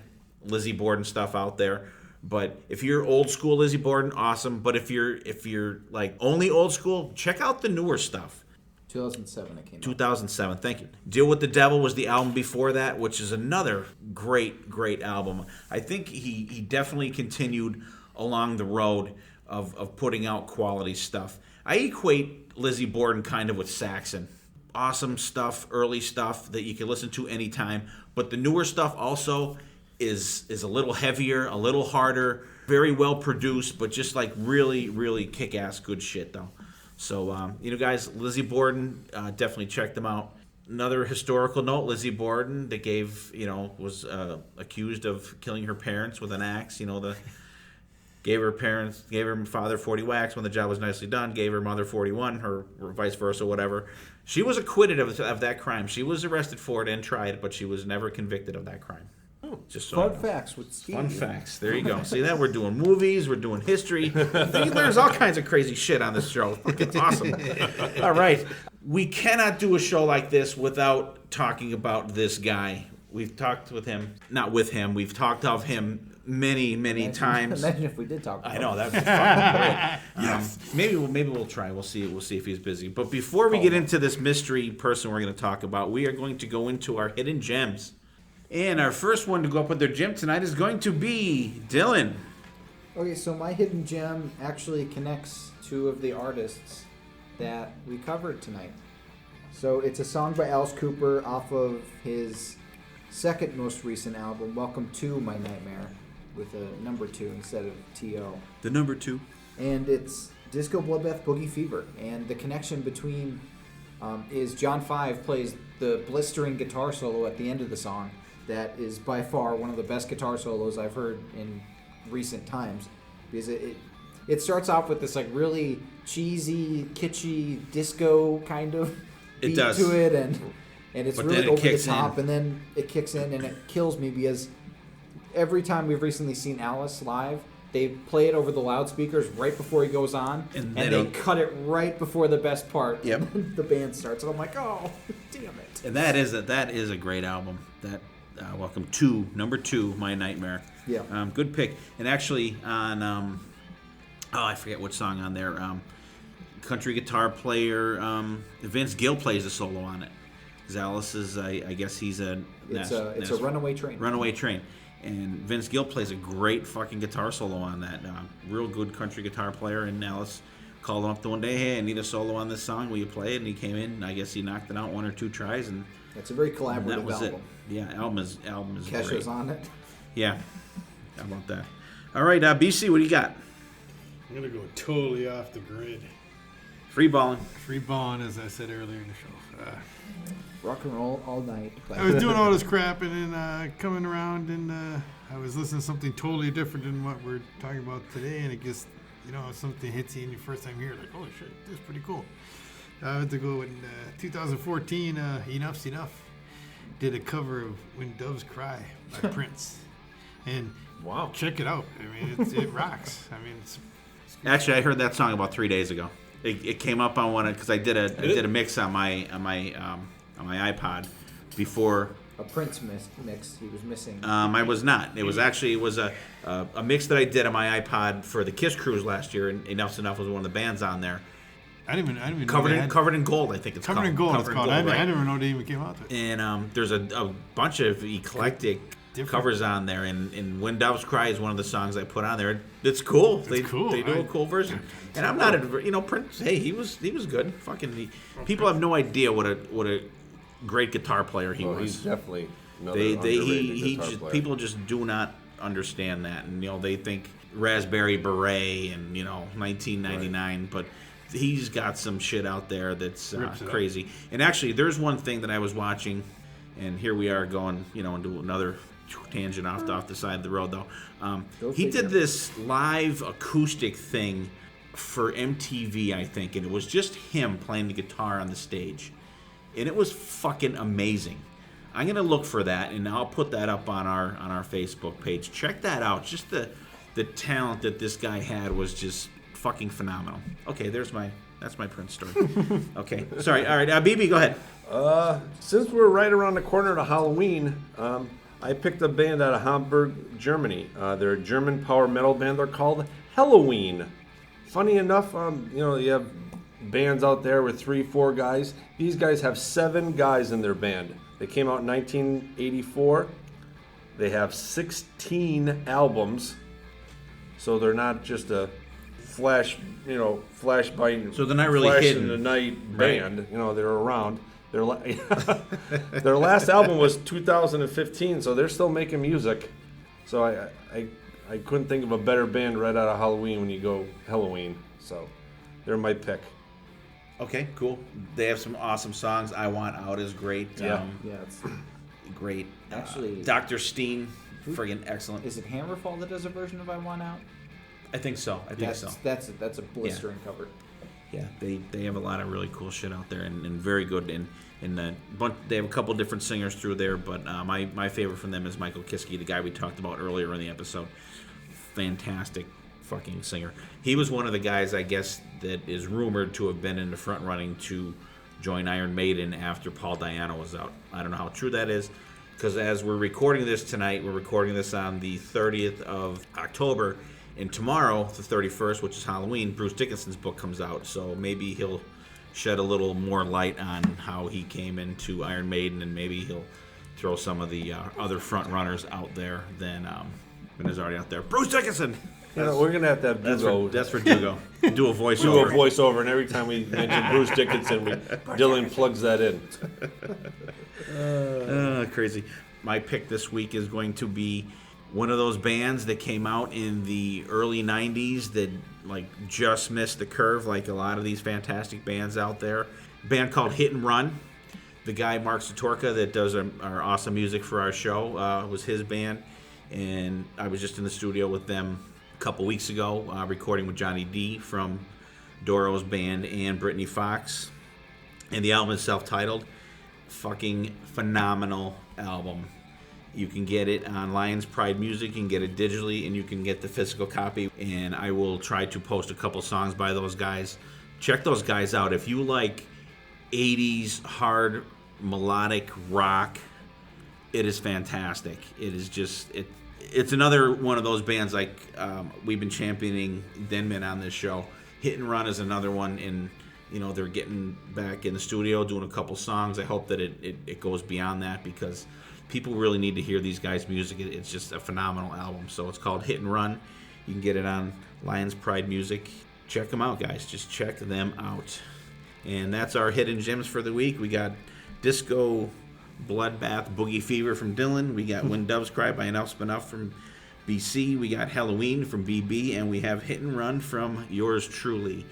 Lizzie Borden stuff out there, but if you're old school Lizzie Borden, awesome. But if you're like only old school, check out the newer stuff. 2007 it came out. 2007, thank you. Deal with the Devil was the album before that, which is another great album. I think he definitely continued along the road of putting out quality stuff. I equate Lizzie Borden kind of with Saxon. Awesome stuff, early stuff that you can listen to anytime, but the newer stuff also is a little heavier, a little harder, very well produced, but just like really kick-ass good shit though. So, guys, Lizzie Borden, definitely check them out. Another historical note, Lizzie Borden, that was accused of killing her parents with an axe. Gave her father 40 whacks when the job was nicely done, gave her mother 41, or vice versa, whatever. She was acquitted of that crime. She was arrested for it and tried, but she was never convicted of that crime. Just so Fun facts with Steve. Fun facts. There you go. See that? We're doing movies. We're doing history. There's all kinds of crazy shit on this show. It's awesome. All right. We cannot do a show like this without talking about this guy. We've talked with him. Not with him. We've talked of him many times. Imagine if we did talk about I know. it. That'd be fucking great. Yes. Maybe we'll try. We'll see if he's busy. But before we get into this mystery person we're going to talk about, we are going to go into our hidden gems. And our first one to go up with their gem tonight is going to be Dylan. Okay, so my hidden gem actually connects two of the artists that we covered tonight. So it's a song by Alice Cooper off of his second most recent album, Welcome to My Nightmare, with a number 2 instead of T.O. The number 2. And it's Disco Bloodbath Boogie Fever. And the connection between is John 5 plays the blistering guitar solo at the end of the song. That is by far one of the best guitar solos I've heard in recent times, because it starts off with this like really cheesy, kitschy disco kind of beat does. to it, and it's But really then it over the kicks top, in. and then it kicks in, and it kills me because every time we've recently seen Alice live, they play it over the loudspeakers right before he goes on, And and they they don't- cut it right before the best part. Yep. And then the band starts, and I'm like, oh, damn it. And that is a great album. That welcome to number 2, My Nightmare. Yeah. Good pick. And actually on I forget which song on there. Country guitar player Vince Gill plays a solo on it. Alice is, I guess he's It's a Runaway Train. Runaway Train. And Vince Gill plays a great fucking guitar solo on that. Real good country guitar player. And Alice called him up the one day, hey, I need a solo on this song. Will you play it? And he came in. And I guess he knocked it out 1 or 2 tries. And It's a very collaborative that was album. it. Yeah, album is Kesha's great. on it. Yeah. How about that? All right, BC, what do you got? I'm going to go totally off the grid. Free balling. Free balling, as I said earlier in the show. Rock and roll all night. I was doing all this crap and then coming around and I was listening to something totally different than what we're talking about today, and it just, something hits you in your first time here, like, holy shit, this is pretty cool. I had to go in 2014, Enough's Enough did a cover of When Doves Cry by Prince. And Wow. check it out. I mean, it rocks. I mean, it's Actually, I heard that song about 3 days ago. It came up on one because I did a mix on my iPod before. A Prince mix he was missing. I was not. It was a mix that I did on my iPod for the Kiss Cruise last year, and Enough's Enough was one of the bands on there. I didn't even Covered know they in had- covered in gold, I think it's Covered called. in Gold. It's Covered in called. Gold, I right. didn't even know they even came out to it. And there's a bunch of eclectic Different. covers on there, and When Doves Cry is one of the songs I put on there. It's cool. They cool. They do a cool version, and I'm not Prince. Hey, he was good. Fucking people have no idea what a great guitar player he Well, was. he's definitely another He underrated guitar just player. people just do not understand that, and they think Raspberry Beret and 1999, but he's got some shit out there that's Rips it up. crazy. And actually, there's one thing that I was watching, and here we are going into another tangent off the side of the road though. He figure. did this live acoustic thing for MTV, I think, and it was just him playing the guitar on the stage, and it was fucking amazing. I'm gonna look for that, and I'll put that up on our Facebook page. Check that out. Just the talent that this guy had was just fucking phenomenal. Okay, that's my Prince story. Okay, sorry. All right, BB, go ahead. Since we're right around the corner to Halloween, I picked a band out of Hamburg, Germany. They're a German power metal band. They're called Halloween. Funny enough, you have bands out there with 3-4 guys. These guys have 7 guys in their band. They came out in 1984. They have 16 albums, so they're not just a flash by So they're not really flash hidden. in the night Right. band. They're around. Their last album was 2015, so they're still making music. So I couldn't think of a better band right out of Halloween when you go Halloween. So they're my pick. Okay, cool. They have some awesome songs. I Want Out is great. Yeah. Yeah, it's, Great. Actually- Dr. Steen, friggin' excellent. is it Hammerfall that does a version of I Want Out? I think so. I think so. That's a blistering cover. Yeah, they have a lot of really cool shit out there, and very good. And they have a couple different singers through there, but my favorite from them is Michael Kiske, the guy we talked about earlier in the episode. Fantastic fucking singer. He was one of the guys, I guess, that is rumored to have been in the front running to join Iron Maiden after Paul Di'Anno was out. I don't know how true that is, because as we're recording this tonight, we're recording this on the 30th of October, and tomorrow, the 31st, which is Halloween, Bruce Dickinson's book comes out, so maybe he'll shed a little more light on how he came into Iron Maiden, and maybe he'll throw some of the other front runners out there than is already out there. Bruce Dickinson! We're gonna have to have Dugo That's for Dugo. Do a voiceover. do a voiceover, and every time we mention Bruce Dickinson, Dylan plugs that in. Crazy. My pick this week is going to be one of those bands that came out in the early 90s that just missed the curve, like a lot of these fantastic bands out there. A band called Hit and Run. The guy Mark Satorka that does our awesome music for our show was his band, and I was just in the studio with them a couple weeks ago, recording with Johnny D from Doro's band and Brittany Fox. And the album is self-titled. Fucking phenomenal album. You can get it on Lions Pride Music. You can get it digitally, and you can get the physical copy. And I will try to post a couple songs by those guys. Check those guys out. If you like 80s hard melodic rock, it is fantastic. It is just it's another one of those bands like we've been championing Denman on this show. Hit and Run is another one, and they're getting back in the studio doing a couple songs. I hope that it goes beyond that, because people really need to hear these guys' music. It's just a phenomenal album. So it's called Hit and Run. You can get it on Lions Pride Music. Check them out, guys. Just check them out. And that's our hidden gems for the week. We got Disco Bloodbath Boogie Fever from Dylan. We got When Doves Cry by Enough Enough from BC. We got Halloween from BB. And we have Hit and Run from yours truly.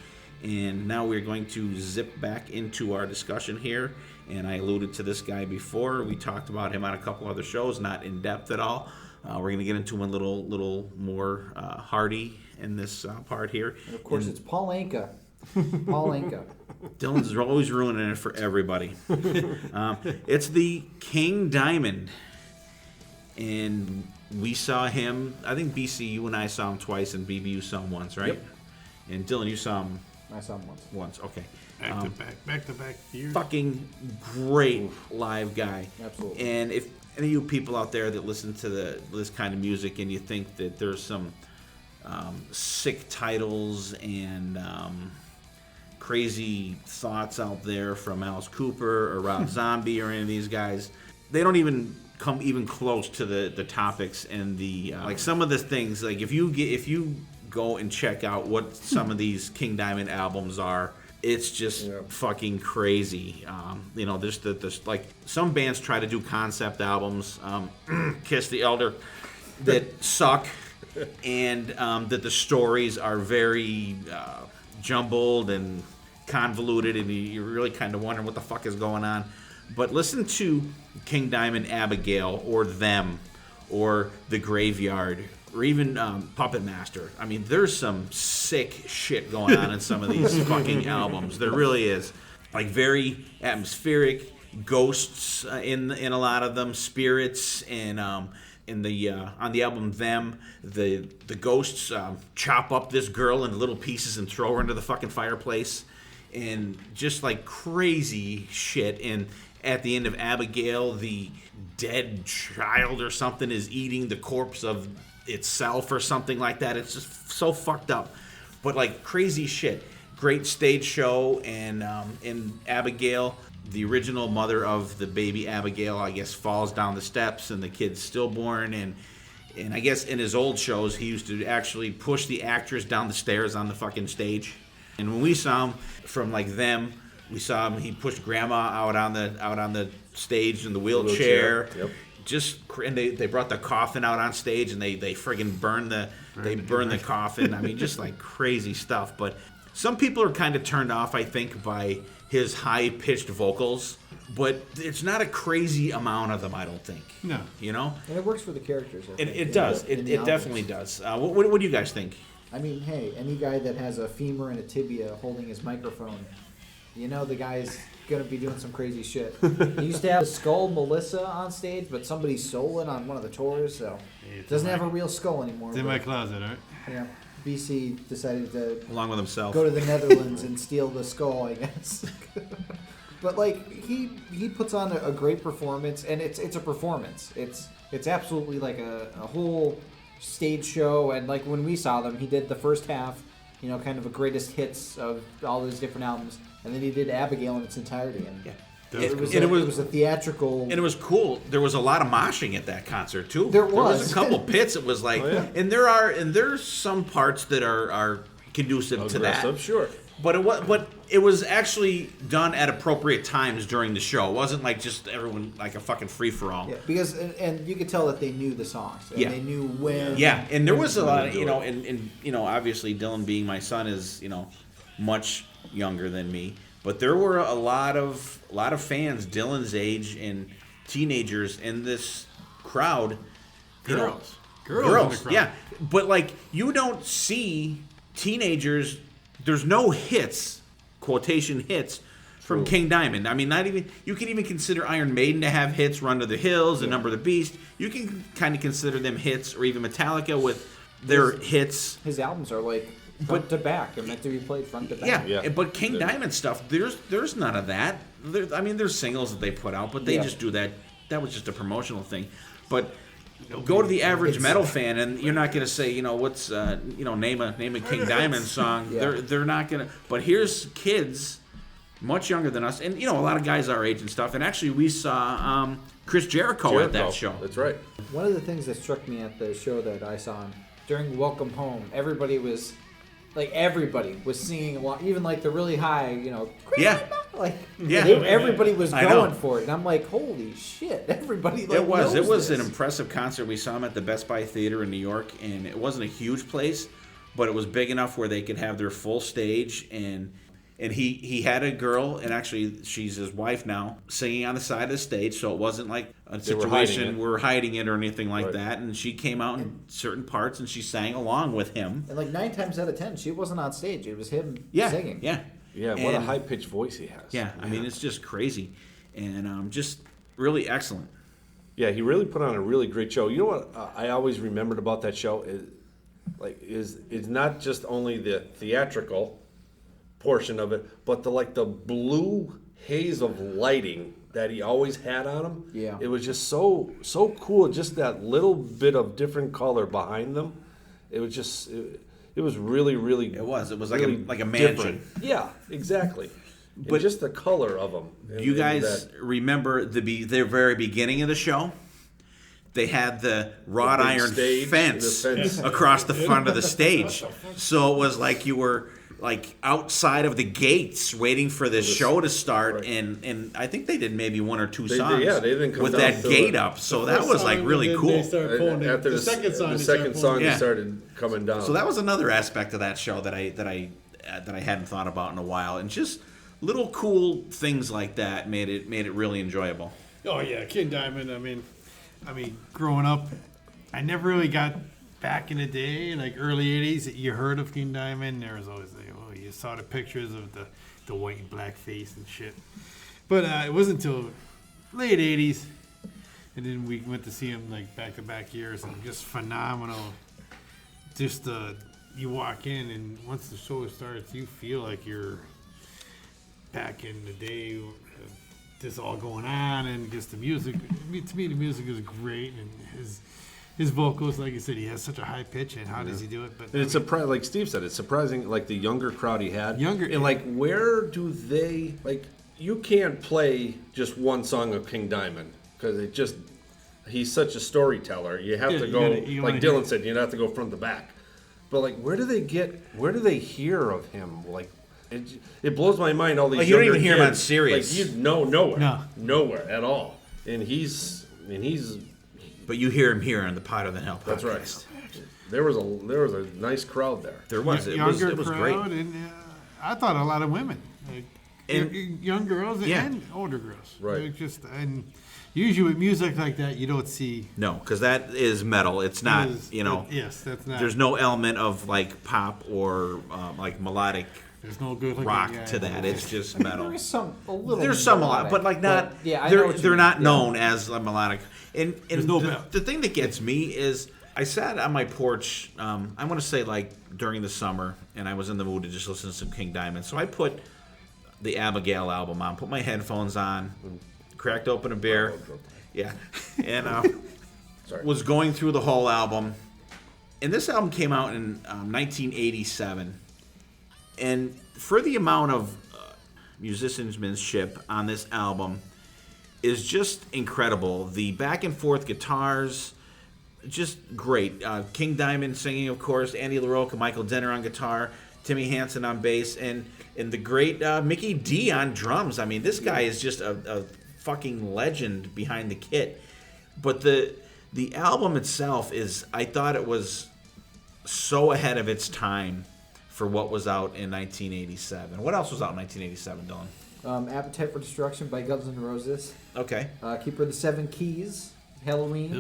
And now we're going to zip back into our discussion here. And I alluded to this guy before. We talked about him on a couple other shows, not in depth at all. We're going to get into him a little more hearty in this part here. And of course, it's Paul Anka. Paul Anka. Dylan's always ruining it for everybody. It's the King Diamond. And we saw him, I think BC, you and I saw him twice, and BB, you saw him once, right? Yep. And Dylan, you saw him I saw him once. once. Okay. Back to back years. Fucking great live guy. Absolutely. And if any of you people out there that listen to this kind of music and you think that there's some sick titles and crazy thoughts out there from Alice Cooper or Rob Zombie or any of these guys, they don't even come even close to the topics and the like some of the things. Like if you go and check out what some of these King Diamond albums are, it's just fucking crazy. There's this like some bands try to do concept albums, Kiss the Elder, that suck, and that the stories are very jumbled and convoluted, and you're really kind of wondering what the fuck is going on. But listen to King Diamond Abigail, or Them, or The Graveyard, or even Puppet Master. I mean, there's some sick shit going on in some of these fucking albums. There really is. Like, very atmospheric, ghosts in a lot of them, spirits, and in the on the album Them, the ghosts chop up this girl into little pieces and throw her into the fucking fireplace, and just like crazy shit. And at the end of Abigail, the dead child or something is eating the corpse of itself or something like that. It's just so fucked up, but like crazy shit. Great stage show. And in Abigail, the original mother of the baby Abigail, I guess, falls down the steps and the kid's stillborn. And I guess in his old shows, he used to actually push the actress down the stairs on the fucking stage. And when we saw him from like Them, we saw him. He pushed Grandma out on the stage in the wheelchair. Yep. And they brought the coffin out on stage, and they friggin' burned the coffin. I mean, just like crazy stuff. But some people are kind of turned off, I think, by his high-pitched vocals. But it's not a crazy amount of them, I don't think. No. You know? And it works for the characters. I think, It does. in It the definitely albums. does. What do you guys think? I mean, hey, any guy that has a femur and a tibia holding his microphone, the guy's gonna be doing some crazy shit. He used to have Skull Melissa on stage, but somebody stole it on one of the tours, so doesn't have a real skull anymore. It's in my closet, all right? Yeah, BC decided to Along with himself. go to the Netherlands and steal the skull, I guess. But like he puts on a great performance, and it's a performance. It's absolutely like a whole stage show. And like when we saw them, he did the first half, kind of a greatest hits of all those different albums, and then he did Abigail in its entirety. And Yeah. it was a theatrical. And it was cool. There was a lot of moshing at that concert too. There was was. a couple pits. It was like, and there's some parts that are conducive to that. Aggressive, sure. But it was actually done at appropriate times during the show. It wasn't like just everyone like a fucking free for all. Yeah, because and you could tell that they knew the songs. And Yeah. they knew when. Yeah, and there was a lot of, do it. and obviously Dylan being my son is, much younger than me, but there were a lot of fans Dylan's age and teenagers in this crowd. Girls in the crowd. Yeah. But like you don't see teenagers, there's no hits, quotation hits from King Diamond. I mean, not even you can even consider Iron Maiden to have hits, Run to the Hills, The Number of the Beast. You can kind of consider them hits, or even Metallica with their hits. His albums are like front to back. They're meant to be played front to back. Yeah, but King Diamond stuff, there's none of that. There's singles that they put out, but they just do that. That was just a promotional thing. But go to the average metal fan, and you're not going to say, what's, name a King Diamond song. Yeah. They're not going to. But here's kids, much younger than us, and a lot of guys our age and stuff. And actually, we saw Chris Jericho at that show. That's right. One of the things that struck me at the show that I saw him during Welcome Home, everybody was singing along, even like the really high, everybody was going for it, and I'm like, holy shit, everybody. Like, it was this. an impressive concert. We saw him at the Best Buy Theater in New York, and it wasn't a huge place, but it was big enough where they could have their full stage, and he had a girl, and actually she's his wife now, singing on the side of the stage, so it wasn't like a situation we're hiding it or anything like that. And she came out in certain parts, and she sang along with him. And like 9 times out of 10, she wasn't on stage; it was him singing. Yeah. What a high pitched voice he has. Yeah, I mean, it's just crazy, and just really excellent. Yeah, he really put on a really great show. You know what I always remembered about that show is it's not just only the theatrical portion of it, but the blue haze of lighting that he always had on him. Yeah, it was just so cool. Just that little bit of different color behind them. It was just it was really, really. It was really like a mansion. Different. Yeah, exactly. But and just the color of them. You guys remember their very beginning of the show? They had the wrought iron fence across the front of the stage, so it was like you were like outside of the gates waiting for the show to start, right. and I think they did maybe 1 or 2 songs they didn't come with down that gate up, so that was like really cool. After the second song, they started coming down. So that was another aspect of that show that I hadn't thought about in a while, and just little cool things like that made it really enjoyable. Oh yeah, King Diamond. I mean, growing up, I never really got. Back in the day, like early 80s, you heard of King Diamond. There was always you saw the pictures of the white and black face and shit. But it wasn't until late 80s, and then we went to see him like back-to-back years, and just phenomenal. Just you walk in, and once the show starts, you feel like you're back in the day. This all going on, and just the music. To me, the music is great, and his vocals, like you said, he has such a high pitch, and how does he do it? But it's like Steve said, it's surprising, like the younger crowd he had. And like, where do they you can't play just one song of King Diamond because he's such a storyteller. You have to go, like Dylan said, you have to go front to back. But like, where do they hear of him? Like, it blows my mind. All these you don't younger even hear kids, him on Sirius. Like, nowhere at all. And he's. But you hear him here on the Potter Than Hell podcast. That's right. There was a nice crowd there. There was. It was great. And I thought a lot of women, young girls and older girls. Right. And usually with music like that, you don't see. No, because that is metal. It's not. Yes, that's not. There's no element of like pop or like melodic. There's no good rock to that. It's just metal. There is some a little. There's some melodic, but like not. They're not known as a melodic. And the thing that gets me is I sat on my porch. I want to say like during the summer, and I was in the mood to just listen to some King Diamond. So I put the Abigail album on, put my headphones on, cracked open a beer, and was going through the whole album. And this album came out in 1987. And for the amount of musicianship on this album is just incredible. The back and forth guitars, just great. King Diamond singing, of course. Andy LaRocca, Michael Denner on guitar, Timmy Hansen on bass, and the great Mickey D on drums. I mean, this guy is just a fucking legend behind the kit. But the album itself I thought it was so ahead of its time for what was out in 1987. What else was out in 1987, Dylan? Appetite for Destruction by Guns N' Roses. Okay. Keeper of the Seven Keys, Halloween.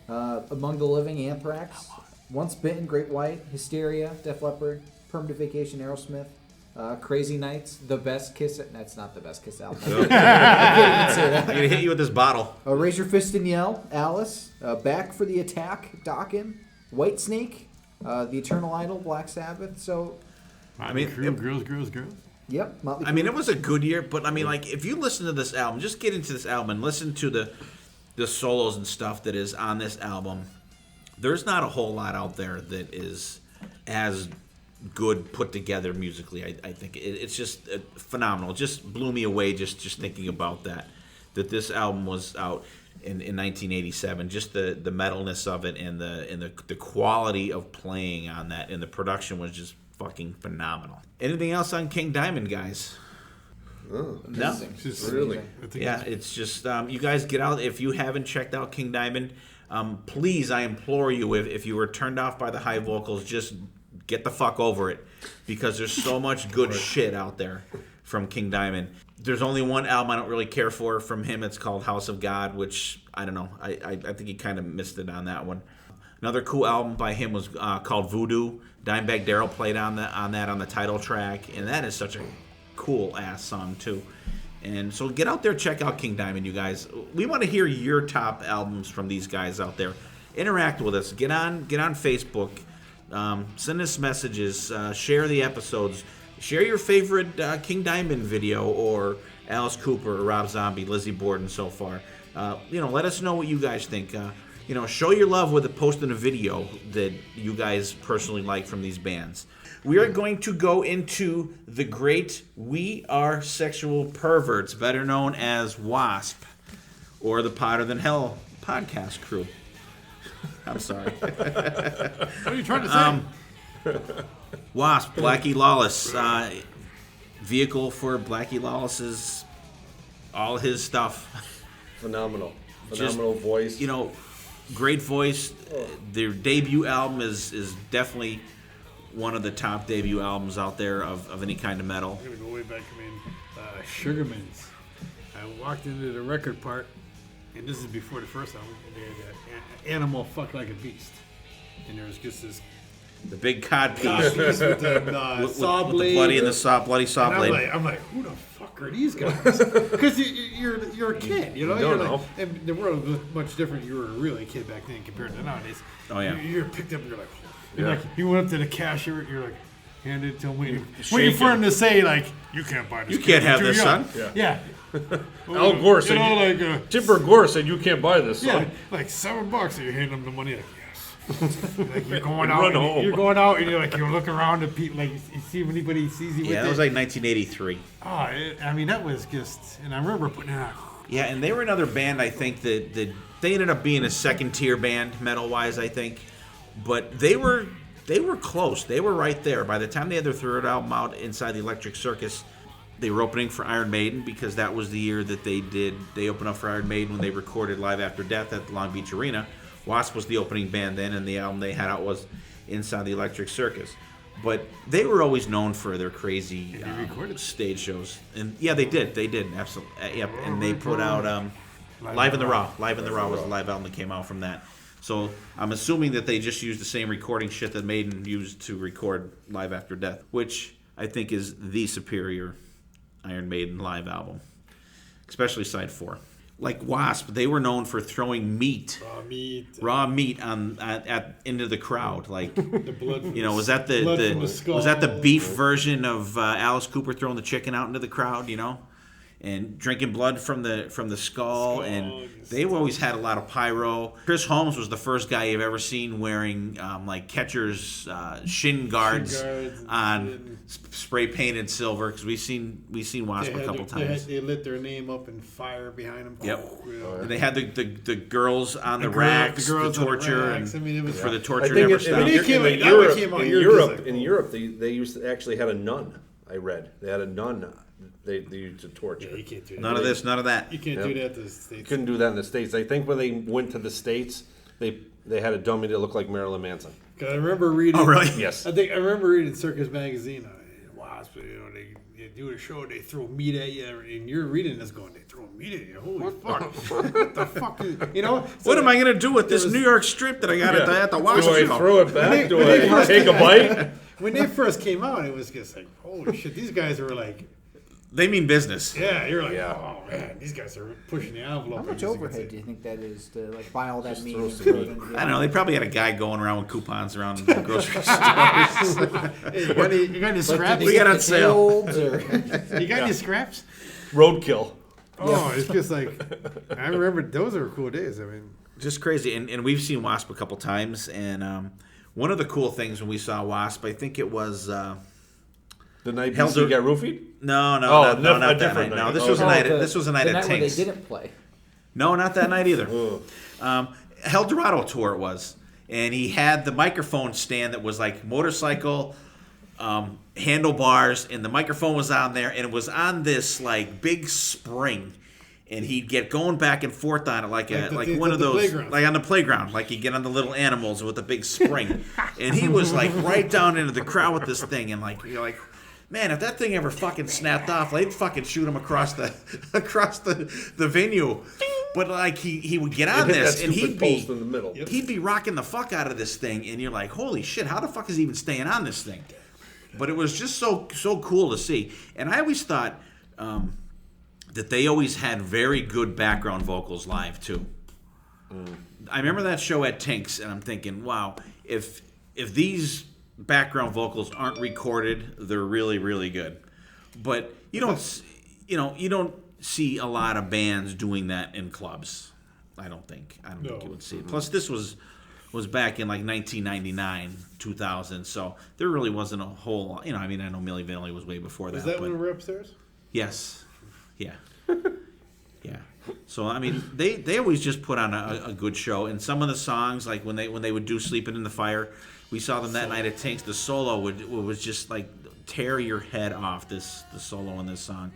Among the Living, Anthrax. Once Bitten, Great White, Hysteria, Def Leppard, Permanent Vacation, Aerosmith, Crazy Nights, The Best Kiss. That's not The Best Kiss album. I can't even say that. I'm gonna hit you with this bottle. Raise Your Fist and Yell, Alice. Back for the Attack, Dokken. Whitesnake, The Eternal Idol, Black Sabbath. So, I mean, mean, girls. yep. Motley I mean, Crue. it was a good year, but I mean, like, if you listen to this album, just get into this album and listen to the solos and stuff that is on this album. There's not a whole lot out there that is as good put together musically. I think it's just phenomenal. It just blew me away just thinking about that this album was out in 1987. Just the metalness of it and the quality of playing on that and the production was just fucking phenomenal. Anything else on King Diamond, guys? No. Amazing. Just Really? I think Yeah, it's just you guys get out. If you haven't checked out King Diamond, please, I implore you, if you were turned off by the high vocals, just get the fuck over it, because there's so much good shit out there from King Diamond. There's only one album I don't really care for from him. It's called House of God, which I don't know. I think he kind of missed it on that one. Another cool album by him was called Voodoo. Dimebag Darrell played on the title track, and that is such a cool ass song too. And so get out there, check out King Diamond, you guys. We want to hear your top albums from these guys out there. Interact with us. Get on Facebook. Send us messages. Share the episodes. Share your favorite King Diamond video or Alice Cooper or Rob Zombie, Lizzie Borden so far. Let us know what you guys think. Show your love with posting a video that you guys personally like from these bands. We are going to go into the great We Are Sexual Perverts, better known as WASP, or the Potter Than Hell podcast crew. I'm sorry. What are you trying to say? WASP, Blackie Lawless, vehicle for Blackie Lawless's, all his stuff. Phenomenal Just, voice. Great voice. Their debut album is definitely one of the top debut albums out there of any kind of metal. I'm gonna go way back. Sugarman's. I walked into the record part, and this is before the first album. And they had Animal Fuck Like a Beast, and there was just this The big cod piece piece with the with saw the blade. bloody and the bloody saw And blade. I'm like, who the fuck are these guys? Because you're a kid, you know. You don't You're know. like, and the world was much different. You were really a kid back then compared to nowadays. Oh, yeah. You're picked up. And you're like, Yeah. like you went up to the cashier. You're like, hand it to him. Waiting for him to say like, you can't buy this. You can't kid, have you're this, too young." son. Yeah. Al Gore You said, know, like, Tipper Gore said you can't buy this, yeah, son. like $7. And you hand him the money. Like, yes. Like you're going Run out. home. You're going out, and you're looking around at people. Like you see if anybody sees you. Yeah, with that it. was like 1983. That was just, and I remember putting it on. Yeah, and they were another band, I think, that they ended up being a second-tier band, metal-wise, I think. But they were close. They were right there. By the time they had their third album out, Inside the Electric Circus, they were opening for Iron Maiden, because that was the year that they opened up for Iron Maiden when they recorded Live After Death at the Long Beach Arena. Wasp was the opening band then, and the album they had out was Inside the Electric Circus. But they were always known for their crazy stage shows. And yeah, they did, absolutely. Yep, and they put out Live in the Raw. Live in the Raw was the live album that came out from that. So I'm assuming that they just used the same recording shit that Maiden used to record Live After Death, which I think is the superior Iron Maiden live album, especially side 4. Like Wasp, they were known for throwing raw meat into the crowd. Like, The blood. was that blood from the the skull. was that the beef version of Alice Cooper throwing the chicken out into the crowd? And drinking blood from the skull, and they always had a lot of pyro. Chris Holmes was the first guy you've ever seen wearing like catcher's shin guards on spray painted silver, because we've seen Wasp a couple times. They lit their name up in fire behind them. Yep. You know. And they had the girls on the girl- racks, the girls the on the torture, racks. I mean, it was- for the I torture think never in stopped. Europe, they used to actually had a nun. I read they had a nun. They used to torture. Yeah, you can't do that. None of this, none of that. You can't do that to the States. Couldn't do that in the States. I think when they went to the States, they had a dummy that looked like Marilyn Manson. 'Cause I remember reading. Oh, really? Yes. I remember reading Circus Magazine. Wasp, they do a show, they throw meat at you, and you're reading this going, they throw meat at you. Holy fuck! What the fuck is What am I gonna do with this was- New York strip that I got at the Wasp Do I show? throw it back? Do I take a bite? when they first came out, it was just like, holy shit, these guys were like, They mean business. yeah, you're like, oh man, these guys are pushing the envelope. How much overhead do you think that is to like buy all that meat? throw and some throw it meat. in? I don't know. They probably had a guy going around with coupons around the grocery store. Hey, you got any Like, scraps? did We they got get on sale. molds or- You got any scraps? Roadkill. Oh, it's just like, I remember those were cool days. I mean, Just crazy. And we've seen Wasp a couple times. And one of the cool things when we saw Wasp, I think it was The night Helder- BC got roofied? no, Oh, not a that different night. night. No, this Oh, was a Oh, night. the- This was a night the at night where they Tinks. didn't play. No, not that night either. Ugh. Hell Dorado tour it was, and he had the microphone stand that was like motorcycle handlebars, and the microphone was on there, and it was on this like big spring, and he'd get going back and forth on it like one of the those playground. like on the playground, like you get on the little animals with a big spring, and he was like right down into the crowd with this thing, and like you're like. Man, if that thing ever fucking snapped off, they'd fucking shoot him across the venue. But like he would get on Hit that this and stupid post in the middle. he'd be rocking the fuck out of this thing, and you're like, holy shit, how the fuck is he even staying on this thing? But it was just so cool to see. And I always thought that they always had very good background vocals live too. I remember that show at Tinks, and I'm thinking, wow, if these background vocals aren't recorded, they're really, really good. But you don't see a lot of bands doing that in clubs. I don't think you would see it. Plus, this was back in like 1999, 2000, so there really wasn't a whole. I mean, I know Milli Vanilli was way before that. is that but when we were upstairs? yes, yeah, yeah. So I mean, they always just put on a good show. And some of the songs, like when they would do "Sleeping in the Fire," we saw them that night at Tinks. The solo was just like tear your head off. The solo in this song,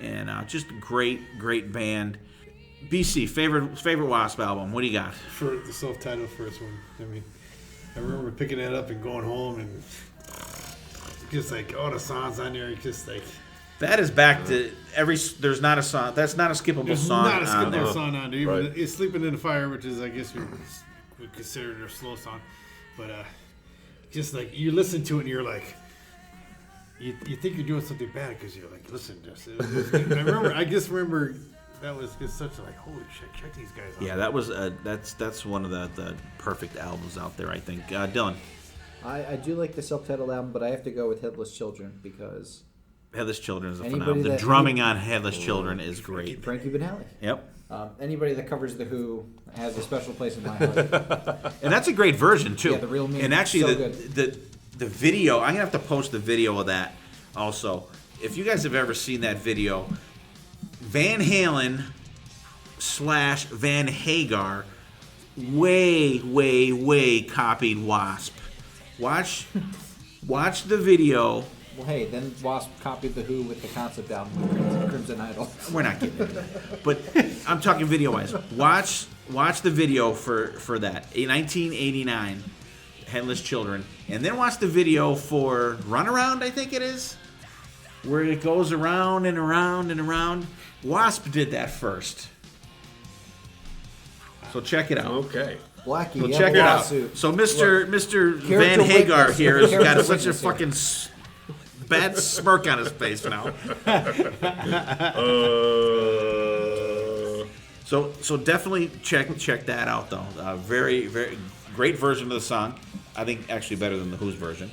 and just great band. BC, favorite Wasp album. What do you got? For the self-titled first one. I mean, I remember picking that up and going home and just like all the songs on there, just like That is back to there's not a song. That's not a skippable there's song not a on there. skippable song on there. Even Right. it's "Sleeping in the Fire," which is I guess we consider it a slow song, but just like you listen to it and you're like. You think you're doing something bad because you're like, listen to this. I just remember that was just such a like, holy shit, check these guys out. Yeah, that was that's one of the perfect albums out there. I think. Dylan, I do like the self-titled album, but I have to go with Headless Children because Headless Children is a Anybody phenomenal. The that- drumming on Headless Children is great. Frankie Banali. Yep. Anybody that covers The Who has a special place in my heart. And that's a great version too. Yeah, the real me. And actually, So the video, I'm gonna have to post the video of that also. If you guys have ever seen that video, Van Halen / Van Hagar way copied Wasp. Watch the video. Well, hey, then Wasp copied The Who with the concept album, Crimson Idol. We're not getting into that. But I'm talking video wise. Watch the video for that. 1989, Headless Children. And then watch the video for Runaround, I think it is. Where it goes around and around and around. Wasp did that first. So check it out. Okay. Blackie, So you check have a it out. lawsuit. So Mr. Van Character Hagar witness. here has got Character such a witness here. fucking bad smirk on his face now. So definitely check that out though. Very great version of the song. I think actually better than the Who's version.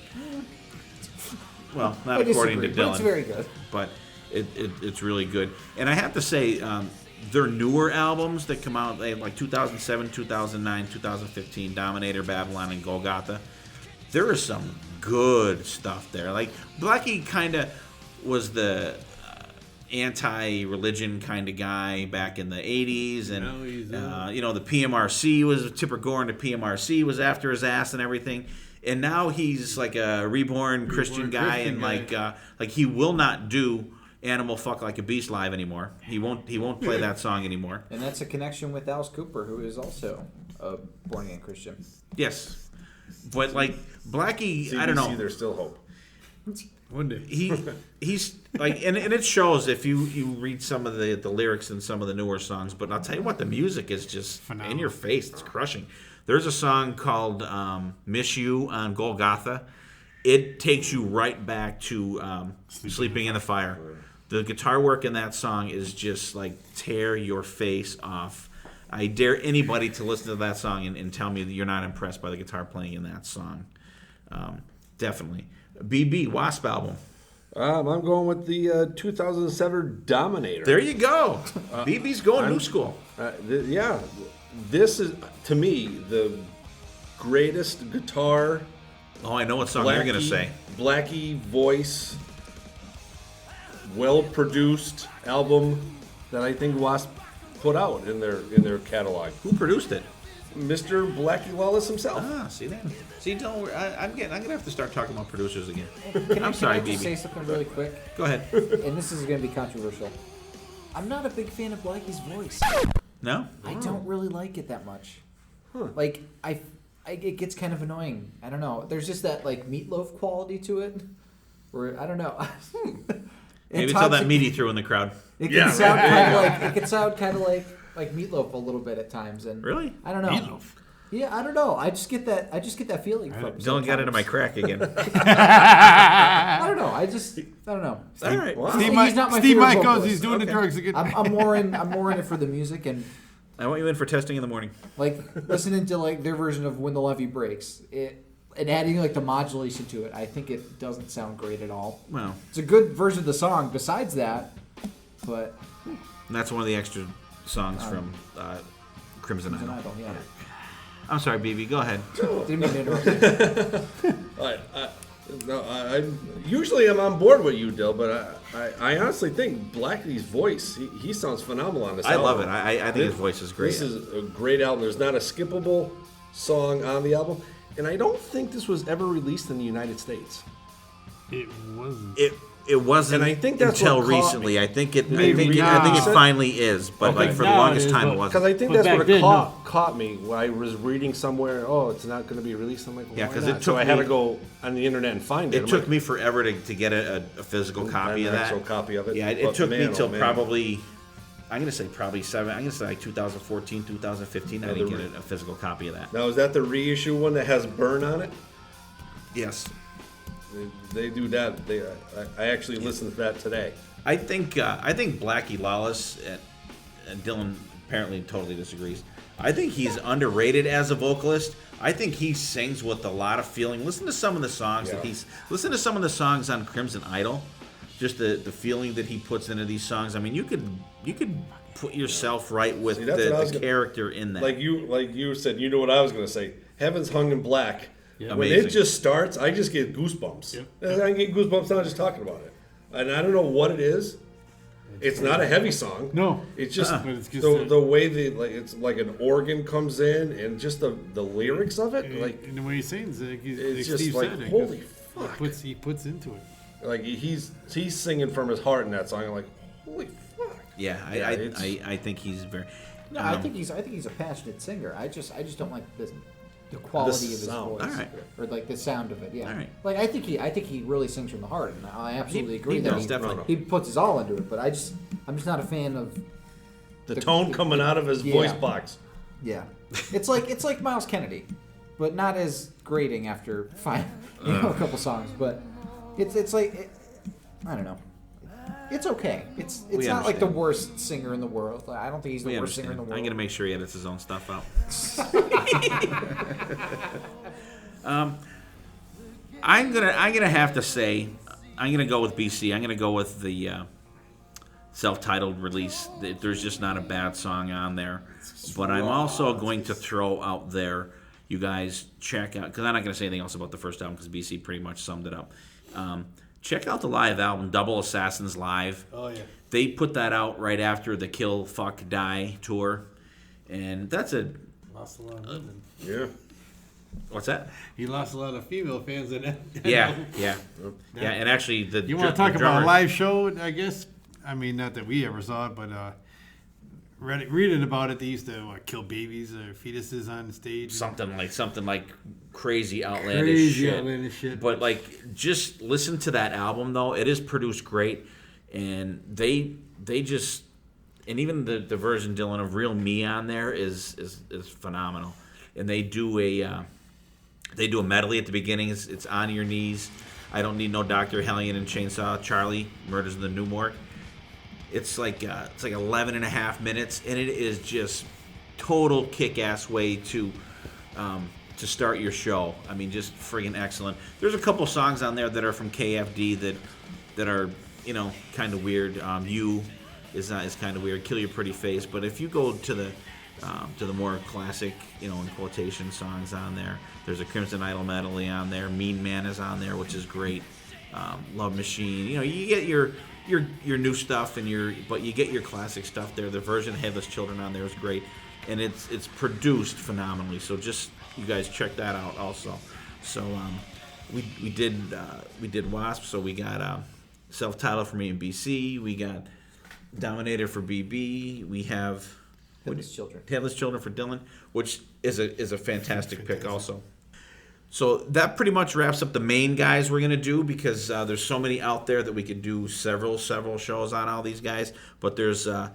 Well, not I according to disagree, but Dylan. it's very good. But it's really good. And I have to say, their newer albums that come out like 2007, 2009, 2015, Dominator, Babylon, and Golgotha, there is some good stuff there. Like Blackie kind of was the anti-religion kind of guy back in the 80s, and Now he's, the PMRC was Tipper Gore, and the PMRC was after his ass and everything. And now he's like a reborn Christian guy, Christian and guy. like he will not do Animal Fuck Like a Beast live anymore. He won't play that song anymore. And that's a connection with Alice Cooper, who is also a born-again Christian. Yes, but like Blackie, CBC, I don't know. There's still hope. One day. He's like, and it shows if you read some of the lyrics in some of the newer songs. But I'll tell you what, the music is just Phenomenal. in your face. It's crushing. There's a song called "Miss You" on Golgotha, it takes you right back to Sleeping in the Fire. The guitar work in that song is just like tear your face off. I dare anybody to listen to that song and tell me that you're not impressed by the guitar playing in that song. Definitely. BB, Wasp album. I'm going with the 2007 Dominator. There you go. BB's going new school. Yeah, this is, to me, the greatest guitar. Oh, I know what song you're going to say. Blackie voice, well-produced album that I think Wasp put out in their catalog. Who produced it? Mr. Blackie Lawless himself. Ah, see that? See, don't worry. I'm gonna have to start talking about producers again. I'm sorry, can I just BB. say something really quick? Go ahead. And this is going to be controversial. I'm not a big fan of Blackie's voice. No? I don't really like it that much. Like it gets kind of annoying. I don't know. There's just that like meatloaf quality to it, where I don't know. Maybe it's all that meat he threw in the crowd. It can sound kind of like it can sound kind of like meatloaf a little bit at times, and Really? I don't know. Meatloaf. Yeah, I don't know. I just get that feeling from. Dylan got into my crack again. I don't know. I don't know. All right. Wow. Steve, He's not my Steve favorite Mike goes, vocalist. he's doing the drugs again. I'm more in it for the music and I want you in for testing in the morning. like listening to like their version of When the Levee Breaks. And adding like the modulation to it, I think it doesn't sound great at all. Well, It's a good version of the song. Besides that, but that's one of the extra songs from Crimson it's an Idol. idol, yeah. I'm sorry, BB. Go ahead. Didn't mean to interrupt you. I usually I'm on board with you, Dill, but I honestly think Blackie's voice, he sounds phenomenal on this I album. love it. I think his voice is great. This is a great album. There's not a skippable song on the album. And I don't think this was ever released in the United States. It wasn't. It wasn't And I think that's until what caught recently. me. I think it now. finally is, but Okay. like for the Now it longest is, time but- it Because wasn't. I think But that's back what then, caught me when I was reading somewhere, oh, it's not going to be released. I'm like, well, Yeah, why 'cause not? it So took I had me- to go on the internet and find it. It took me forever to get a physical copy of an that. actual copy of it. Yeah, it But took man, me till oh, man. probably, I'm going to say probably I'm going to say like 2014, 2015. I didn't get a physical copy of that. Now, is that the reissue one that has Burn on it? Yes. They do that. I actually listened to that today. I think Blackie Lawless, and Dylan apparently totally disagrees. I think he's underrated as a vocalist. I think he sings with a lot of feeling. Listen to some of the songs Yeah. listen to some of the songs on Crimson Idol. Just the feeling that he puts into these songs. I mean, you could put yourself right with See, that's what I was the gonna- character in that. Like you said, you know what I was going to say. Heaven's Hung in Black. When Amazing. it just starts, I just get goosebumps. And I get goosebumps now just talking about it. And I don't know what it is. It's not a heavy song. No. It's just, But it's just the way it's like an organ comes in and just the lyrics of it. Like and the way he sings, like it's just Steve like, said, holy he fuck. puts into it. Like he's singing from his heart in that song. I'm like, holy fuck. yeah, it's- I think he's very. No, I think he's a passionate singer. I just don't like the quality of his sound. voice, All right. or like the sound of it. Yeah, All right. like I think he really sings from the heart, and I absolutely agree he that does, definitely. he puts his all into it. But I'm just not a fan of The tone coming out of his Yeah. voice box. yeah. It's like Miles Kennedy, but not as grating after a couple songs. But it's like I don't know. It's okay. It's We not like the understand. worst singer in the world. I don't think he's the We worst singer in understand. the world. I'm gonna make sure he edits his own stuff out. I'm gonna have to say, I'm gonna go with BC. I'm gonna go with the self-titled release. There's just not a bad song on there, but I'm also going to throw out there. You guys check out, because I'm not gonna say anything else about the first album because BC pretty much summed it up. Check out the live album, Double Assassins Live. Oh yeah. They put that out right after the Kill, Fuck, Die tour, and that's a Lost a lot of women. Yeah. what's that? He lost a lot of female fans in it. Yeah. And actually, You want to talk about a live show? I guess. I mean, not that we ever saw it, but reading about it, they used to kill babies or fetuses on stage. something like crazy outlandish Crazy shit. outlandish shit. But like, just listen to that album though. It is produced great, and they just, and even the version, Dylan, of Real Me on there is phenomenal. And they do They do a medley at the beginning. It's On Your Knees, I Don't Need No Doctor, Hellion and Chainsaw Charlie, Murders in the New Morgue. It's like 11 and a half minutes, and it is just total kick-ass way to start your show. I mean, just friggin' excellent. There's a couple songs on there that are from KFD that are, you know, kind of weird. You is kind of weird. Kill Your Pretty Face. But if you go to the more classic, you know, in quotation songs on there, there's a Crimson Idol medley on there. Mean Man is on there, which is great. Love Machine. You know, you get your new stuff but you get your classic stuff there. The version of Headless Children on there is great, and it's produced phenomenally. So just you guys check that out also. So we did Wasp. So we got self-titled for me and BC. We got Dominator for BB. We have Headless Children. Headless Children for Dylan, which is a fantastic pick also. So that pretty much wraps up the main guys we're going to do, because there's so many out there that we could do several shows on all these guys. But there's a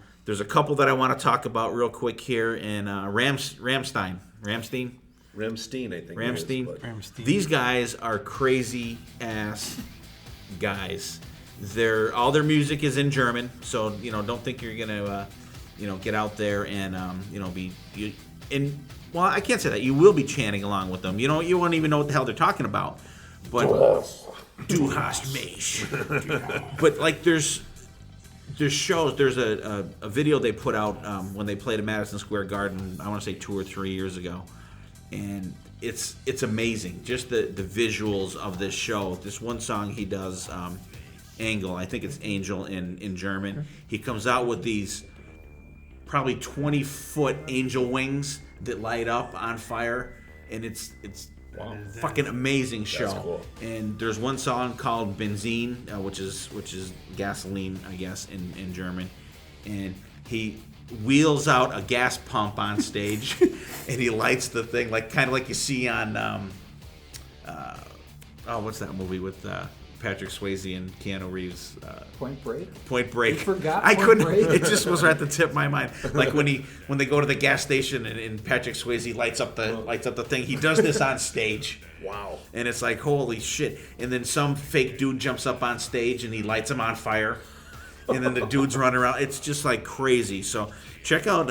couple that I want to talk about real quick here. And Rammstein, I think. Rammstein. These guys are crazy ass guys. All their music is in German, so you know, don't think you're gonna get out there and well, I can't say that. You will be chanting along with them. You know, you won't even know what the hell they're talking about. But Du hast mich. But like there's shows. There's a video they put out when they played at Madison Square Garden. I want to say 2 or 3 years ago, and it's amazing. Just the visuals of this show. This one song he does, Angel. I think it's Angel in German. He comes out with these probably 20-foot angel wings that light up on fire, and it's fucking amazing show. That's cool. And there's one song called Benzin, which is gasoline, I guess, in German, and he wheels out a gas pump on stage and he lights the thing kind of like you see on what's that movie with Patrick Swayze and Keanu Reeves? Point Break. Point Break. You forgot I Point couldn't. Break? It just was right at the tip of my mind. Like when they go to the gas station and Patrick Swayze lights up the thing. He does this on stage. Wow. And it's like, holy shit. And then some fake dude jumps up on stage and he lights him on fire. And then the dudes run around. It's just like crazy. So check out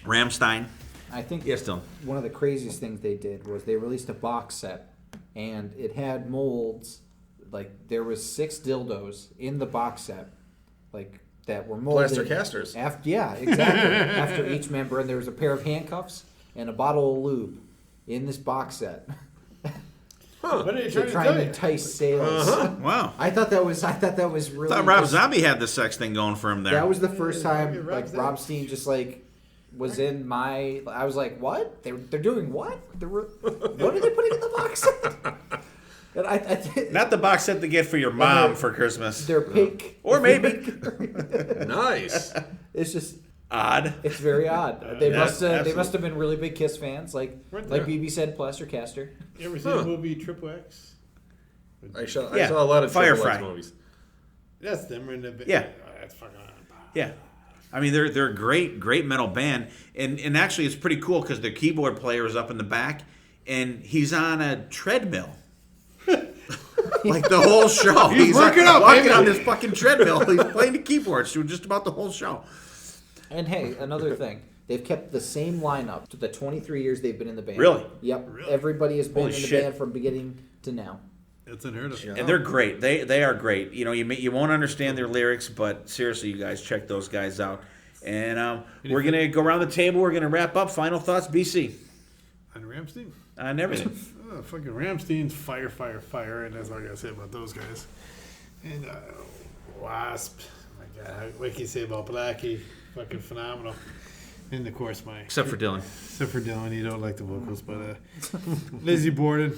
Rammstein. I think Yes, Dylan. one of the craziest things they did was they released a box set, and it had molds. Like there was 6 dildos in the box set, like that were molded. Plaster casters. Yeah, exactly. After each member, and there was a pair of handcuffs and a bottle of lube in this box set. What are you to try and entice sales. Wow. I thought that was really. I thought Rob Zombie had the sex thing going for him there. That was the first time Rob like Rob Steen just like was in my. I was like, what? They're doing what? What are they putting in the box set? And I Not the box set to get for your mom for Christmas. They're pink. Or maybe. Nice. It's just Odd. it's very odd. They must absolutely. have been really big Kiss fans, like BB said, Plaster Caster. You ever seen the movie Triple X? I saw Yeah. a lot of Firefly. Triple X movies. That's them in the Yeah. That's fucking. Yeah. I mean, they're a great metal band. And actually, it's pretty cool because their keyboard player is up in the back, and he's on a treadmill. Like the whole show. He's working out, walking baby. on this fucking treadmill. He's playing the keyboards through just about the whole show. And hey, another thing. They've kept the same lineup to the 23 years they've been in the band. Really? Yep. Really? Everybody has been Holy in the shit. band from beginning to now. That's unheard of. And they're great. They are great. You know, you won't understand their lyrics, but seriously, you guys check those guys out. And we're going to go around the table. We're going to wrap up. Final thoughts, BC, On Rammstein? on everything. Oh, fucking Rammstein's fire, and that's all I gotta say about those guys. And Wasp, my God, what can you say about Blackie? Fucking phenomenal. And of course, Except for Dylan. except for Dylan, you don't like the vocals, but Lizzie Borden.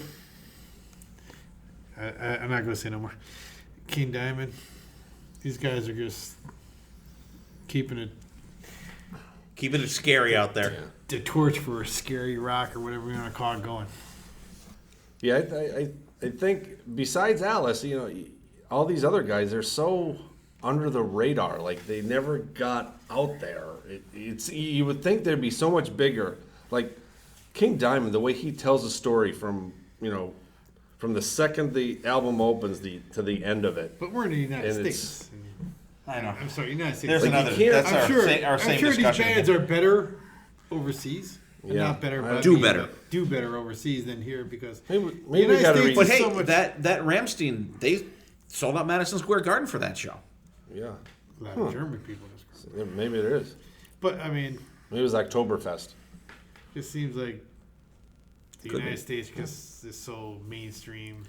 I'm not gonna say no more. King Diamond. These guys are just keeping it Keeping it scary out there. the torch for a scary rock or whatever you want to call it going. Yeah, I think besides Alice, you know, all these other guys are so under the radar. Like they never got out there. It's you would think they'd be so much bigger. Like King Diamond, the way he tells a story from the second the album opens to the end of it. But we're in the United And States. I know. I'm sorry, United States. There's Like, you another. can't- That's I'm our sure, same I'm sure these discussion. bands are better overseas. And Yeah. not better, but Do better. Do better overseas than here because Maybe the we United gotta States read. But is hey, so much that Rammstein, they sold out Madison Square Garden for that show. Yeah. a lot of German people. Yeah, maybe there is. But I mean, Maybe it was Oktoberfest. it seems like the Could United be. States just is so mainstream.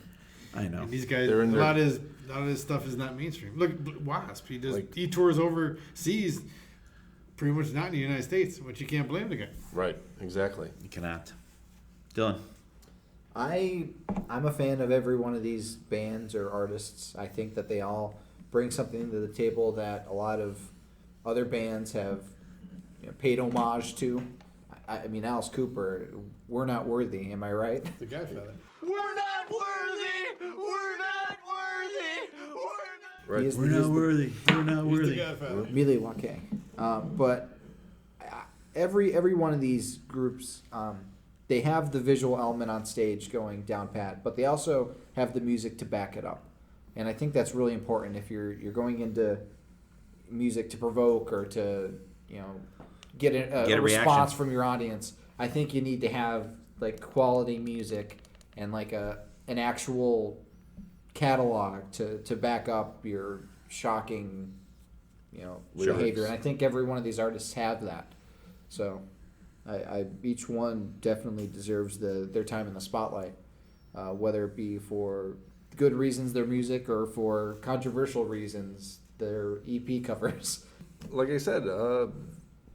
I know. And these guys, They're a in their- lot of his stuff is not mainstream. Look, Wasp, Like- he tours overseas, pretty much not in the United States, but you can't blame the guy. Right. Exactly. You cannot. Dylan. I'm a fan of every one of these bands or artists. I think that they all bring something to the table that a lot of other bands have paid homage to. I mean, Alice Cooper, "We're Not Worthy," am I right? The guy fella. We're not worthy. We're not worthy. Right. He is- We're he is not the- worthy. We're not He's the worthy. guy fella. Millie Wake. But every one of these groups, they have the visual element on stage going down pat, but they also have the music to back it up. And I think that's really important if you're going into music to provoke or to get a Get a response reaction. from your audience. I think you need to have like quality music and like an actual catalog to back up your shocking behavior. And I think every one of these artists have that. So I each one definitely deserves their time in the spotlight, whether it be for good reasons, their music, or for controversial reasons, their EP covers. Like I said,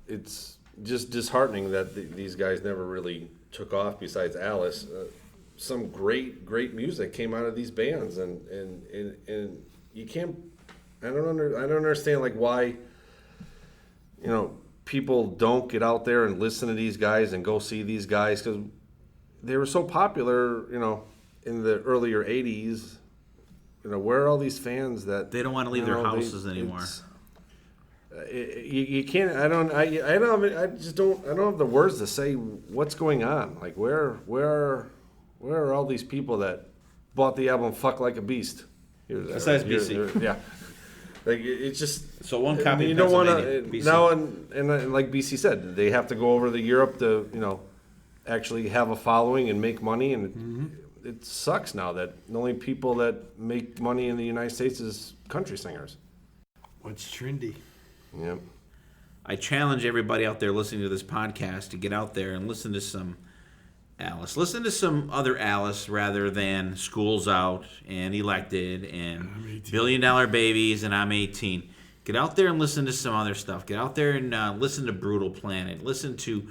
it's just disheartening that these guys never really took off. Besides Alice, some great music came out of these bands, and you can't. I don't understand like why. People don't get out there and listen to these guys and go see these guys because they were so popular. In the earlier '80s. Where are all these fans that They don't want to leave their houses anymore. You can't. I don't. I just don't. I don't have the words to say what's going on. Like where are all these people that bought the album "Fuck Like a Beast"? Besides BC. Yeah. Like it's just. So one I copy mean, in you don't want Pennsylvania, to BC. now, and like BC said, they have to go over to Europe to actually have a following and make money, and it sucks now that the only people that make money in the United States is country singers. What's trendy? Yeah. I challenge everybody out there listening to this podcast to get out there and listen to some Alice. Listen to some other Alice rather than School's Out and Elected and $1 Billion Babies and I'm 18. Get out there and listen to some other stuff. Get out there and listen to Brutal Planet. Listen to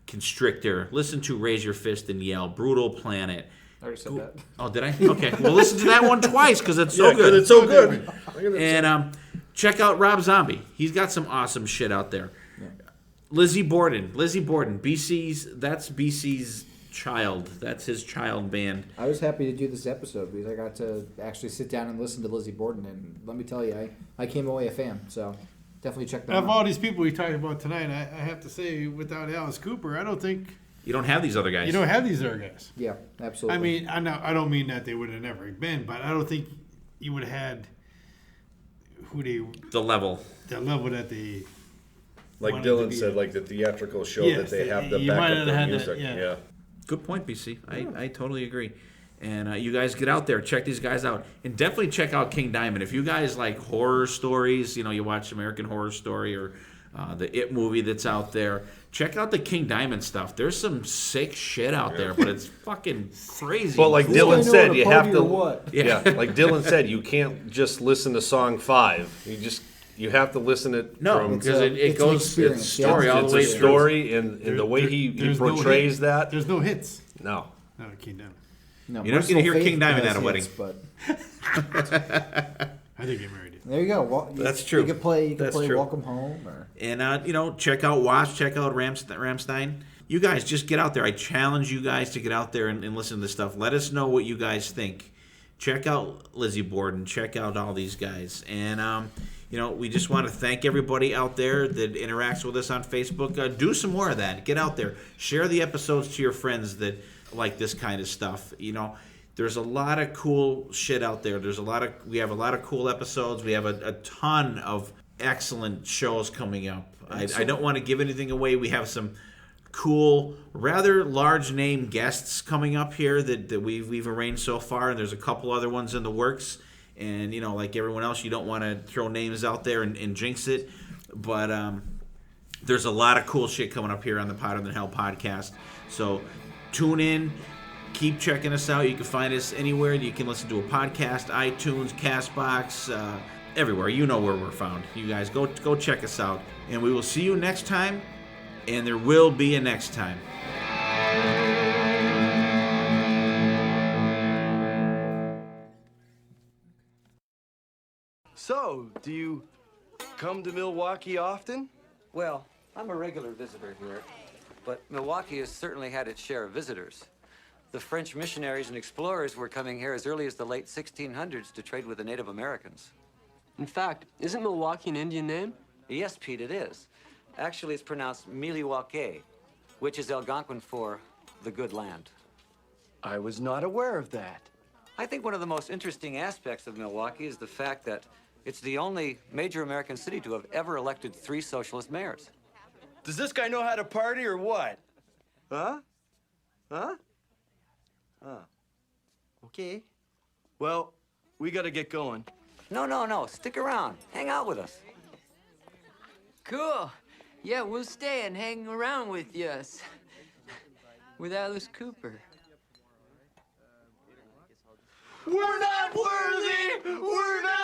Constrictor. Listen to Raise Your Fist and Yell. Brutal Planet. I already said that. Oh, did I? Okay. Well, listen to that one twice because it's so good. It's so good. And check out Rob Zombie. He's got some awesome shit out there. Lizzie Borden, that's BC's child. That's his child band. I was happy to do this episode because I got to actually sit down and listen to Lizzie Borden, and let me tell you, I came away a fan. So definitely check them Of out. all these people we talked about tonight, I have to say, without Alice Cooper, I don't think You don't have these other guys. you don't have these other guys. Yeah, absolutely. I mean, I don't mean that they would have never been, but I don't think you would have had the level. the level that they. Like wanted to Dylan be- said, like the theatrical show Yes, that they have the you might backup have their had music. that, yeah. Yeah. Good point, BC. I totally agree. And you guys get out there, check these guys out, and definitely check out King Diamond. If you guys like horror stories, you watch American Horror Story or the It movie that's out there, check out the King Diamond stuff. There's some sick shit out there, but it's fucking crazy. But like Who's gonna Dylan know said, at a you party have to. or what? Yeah, like Dylan said, you can't just listen to song 5. You have to listen it. no, from, because it it's an goes experience, it's yeah. story all it's the way a through. story, and the way he There's no portrays hit. that. There's no hits. No. No, King Diamond. No, You're not gonna hear Merciful King Fate Diamond has at a wedding. hits, but I think get married. there you go. Well, That's true. You could play. That's true. Welcome Home, or And check out Watch, check out Rammstein. You guys just get out there. I challenge you guys to get out there and listen to this stuff. Let us know what you guys think. Check out Lizzie Borden. Check out all these guys. And we just want to thank everybody out there that interacts with us on Facebook. Do some more of that. Get out there. Share the episodes to your friends that like this kind of stuff. There's a lot of cool shit out there. We have a lot of cool episodes. We have a ton of excellent shows coming up. I don't want to give anything away. We have some cool, rather large name guests coming up here that we've arranged so far, and there's a couple other ones in the works. And, like everyone else, you don't want to throw names out there and jinx it. But there's a lot of cool shit coming up here on the Potter Than Hell podcast. So tune in. Keep checking us out. You can find us anywhere. You can listen to a podcast, iTunes, CastBox, everywhere. You know where we're found. You guys, go check us out. And we will see you next time. And there will be a next time. So, do you come to Milwaukee often? Well, I'm a regular visitor here, but Milwaukee has certainly had its share of visitors. The French missionaries and explorers were coming here as early as the late 1600s to trade with the Native Americans. In fact, isn't Milwaukee an Indian name? Yes, Pete, it is. Actually, it's pronounced Miliwake, which is Algonquin for the good land. I was not aware of that. I think one of the most interesting aspects of Milwaukee is the fact that it's the only major American city to have ever elected 3 socialist mayors. Does this guy know how to party or what? Huh? Huh? Okay. Well, we gotta get going. No. Stick around. Hang out with us. Cool. Yeah, we'll stay and hang around with us. With Alice Cooper. We're not worthy! We're not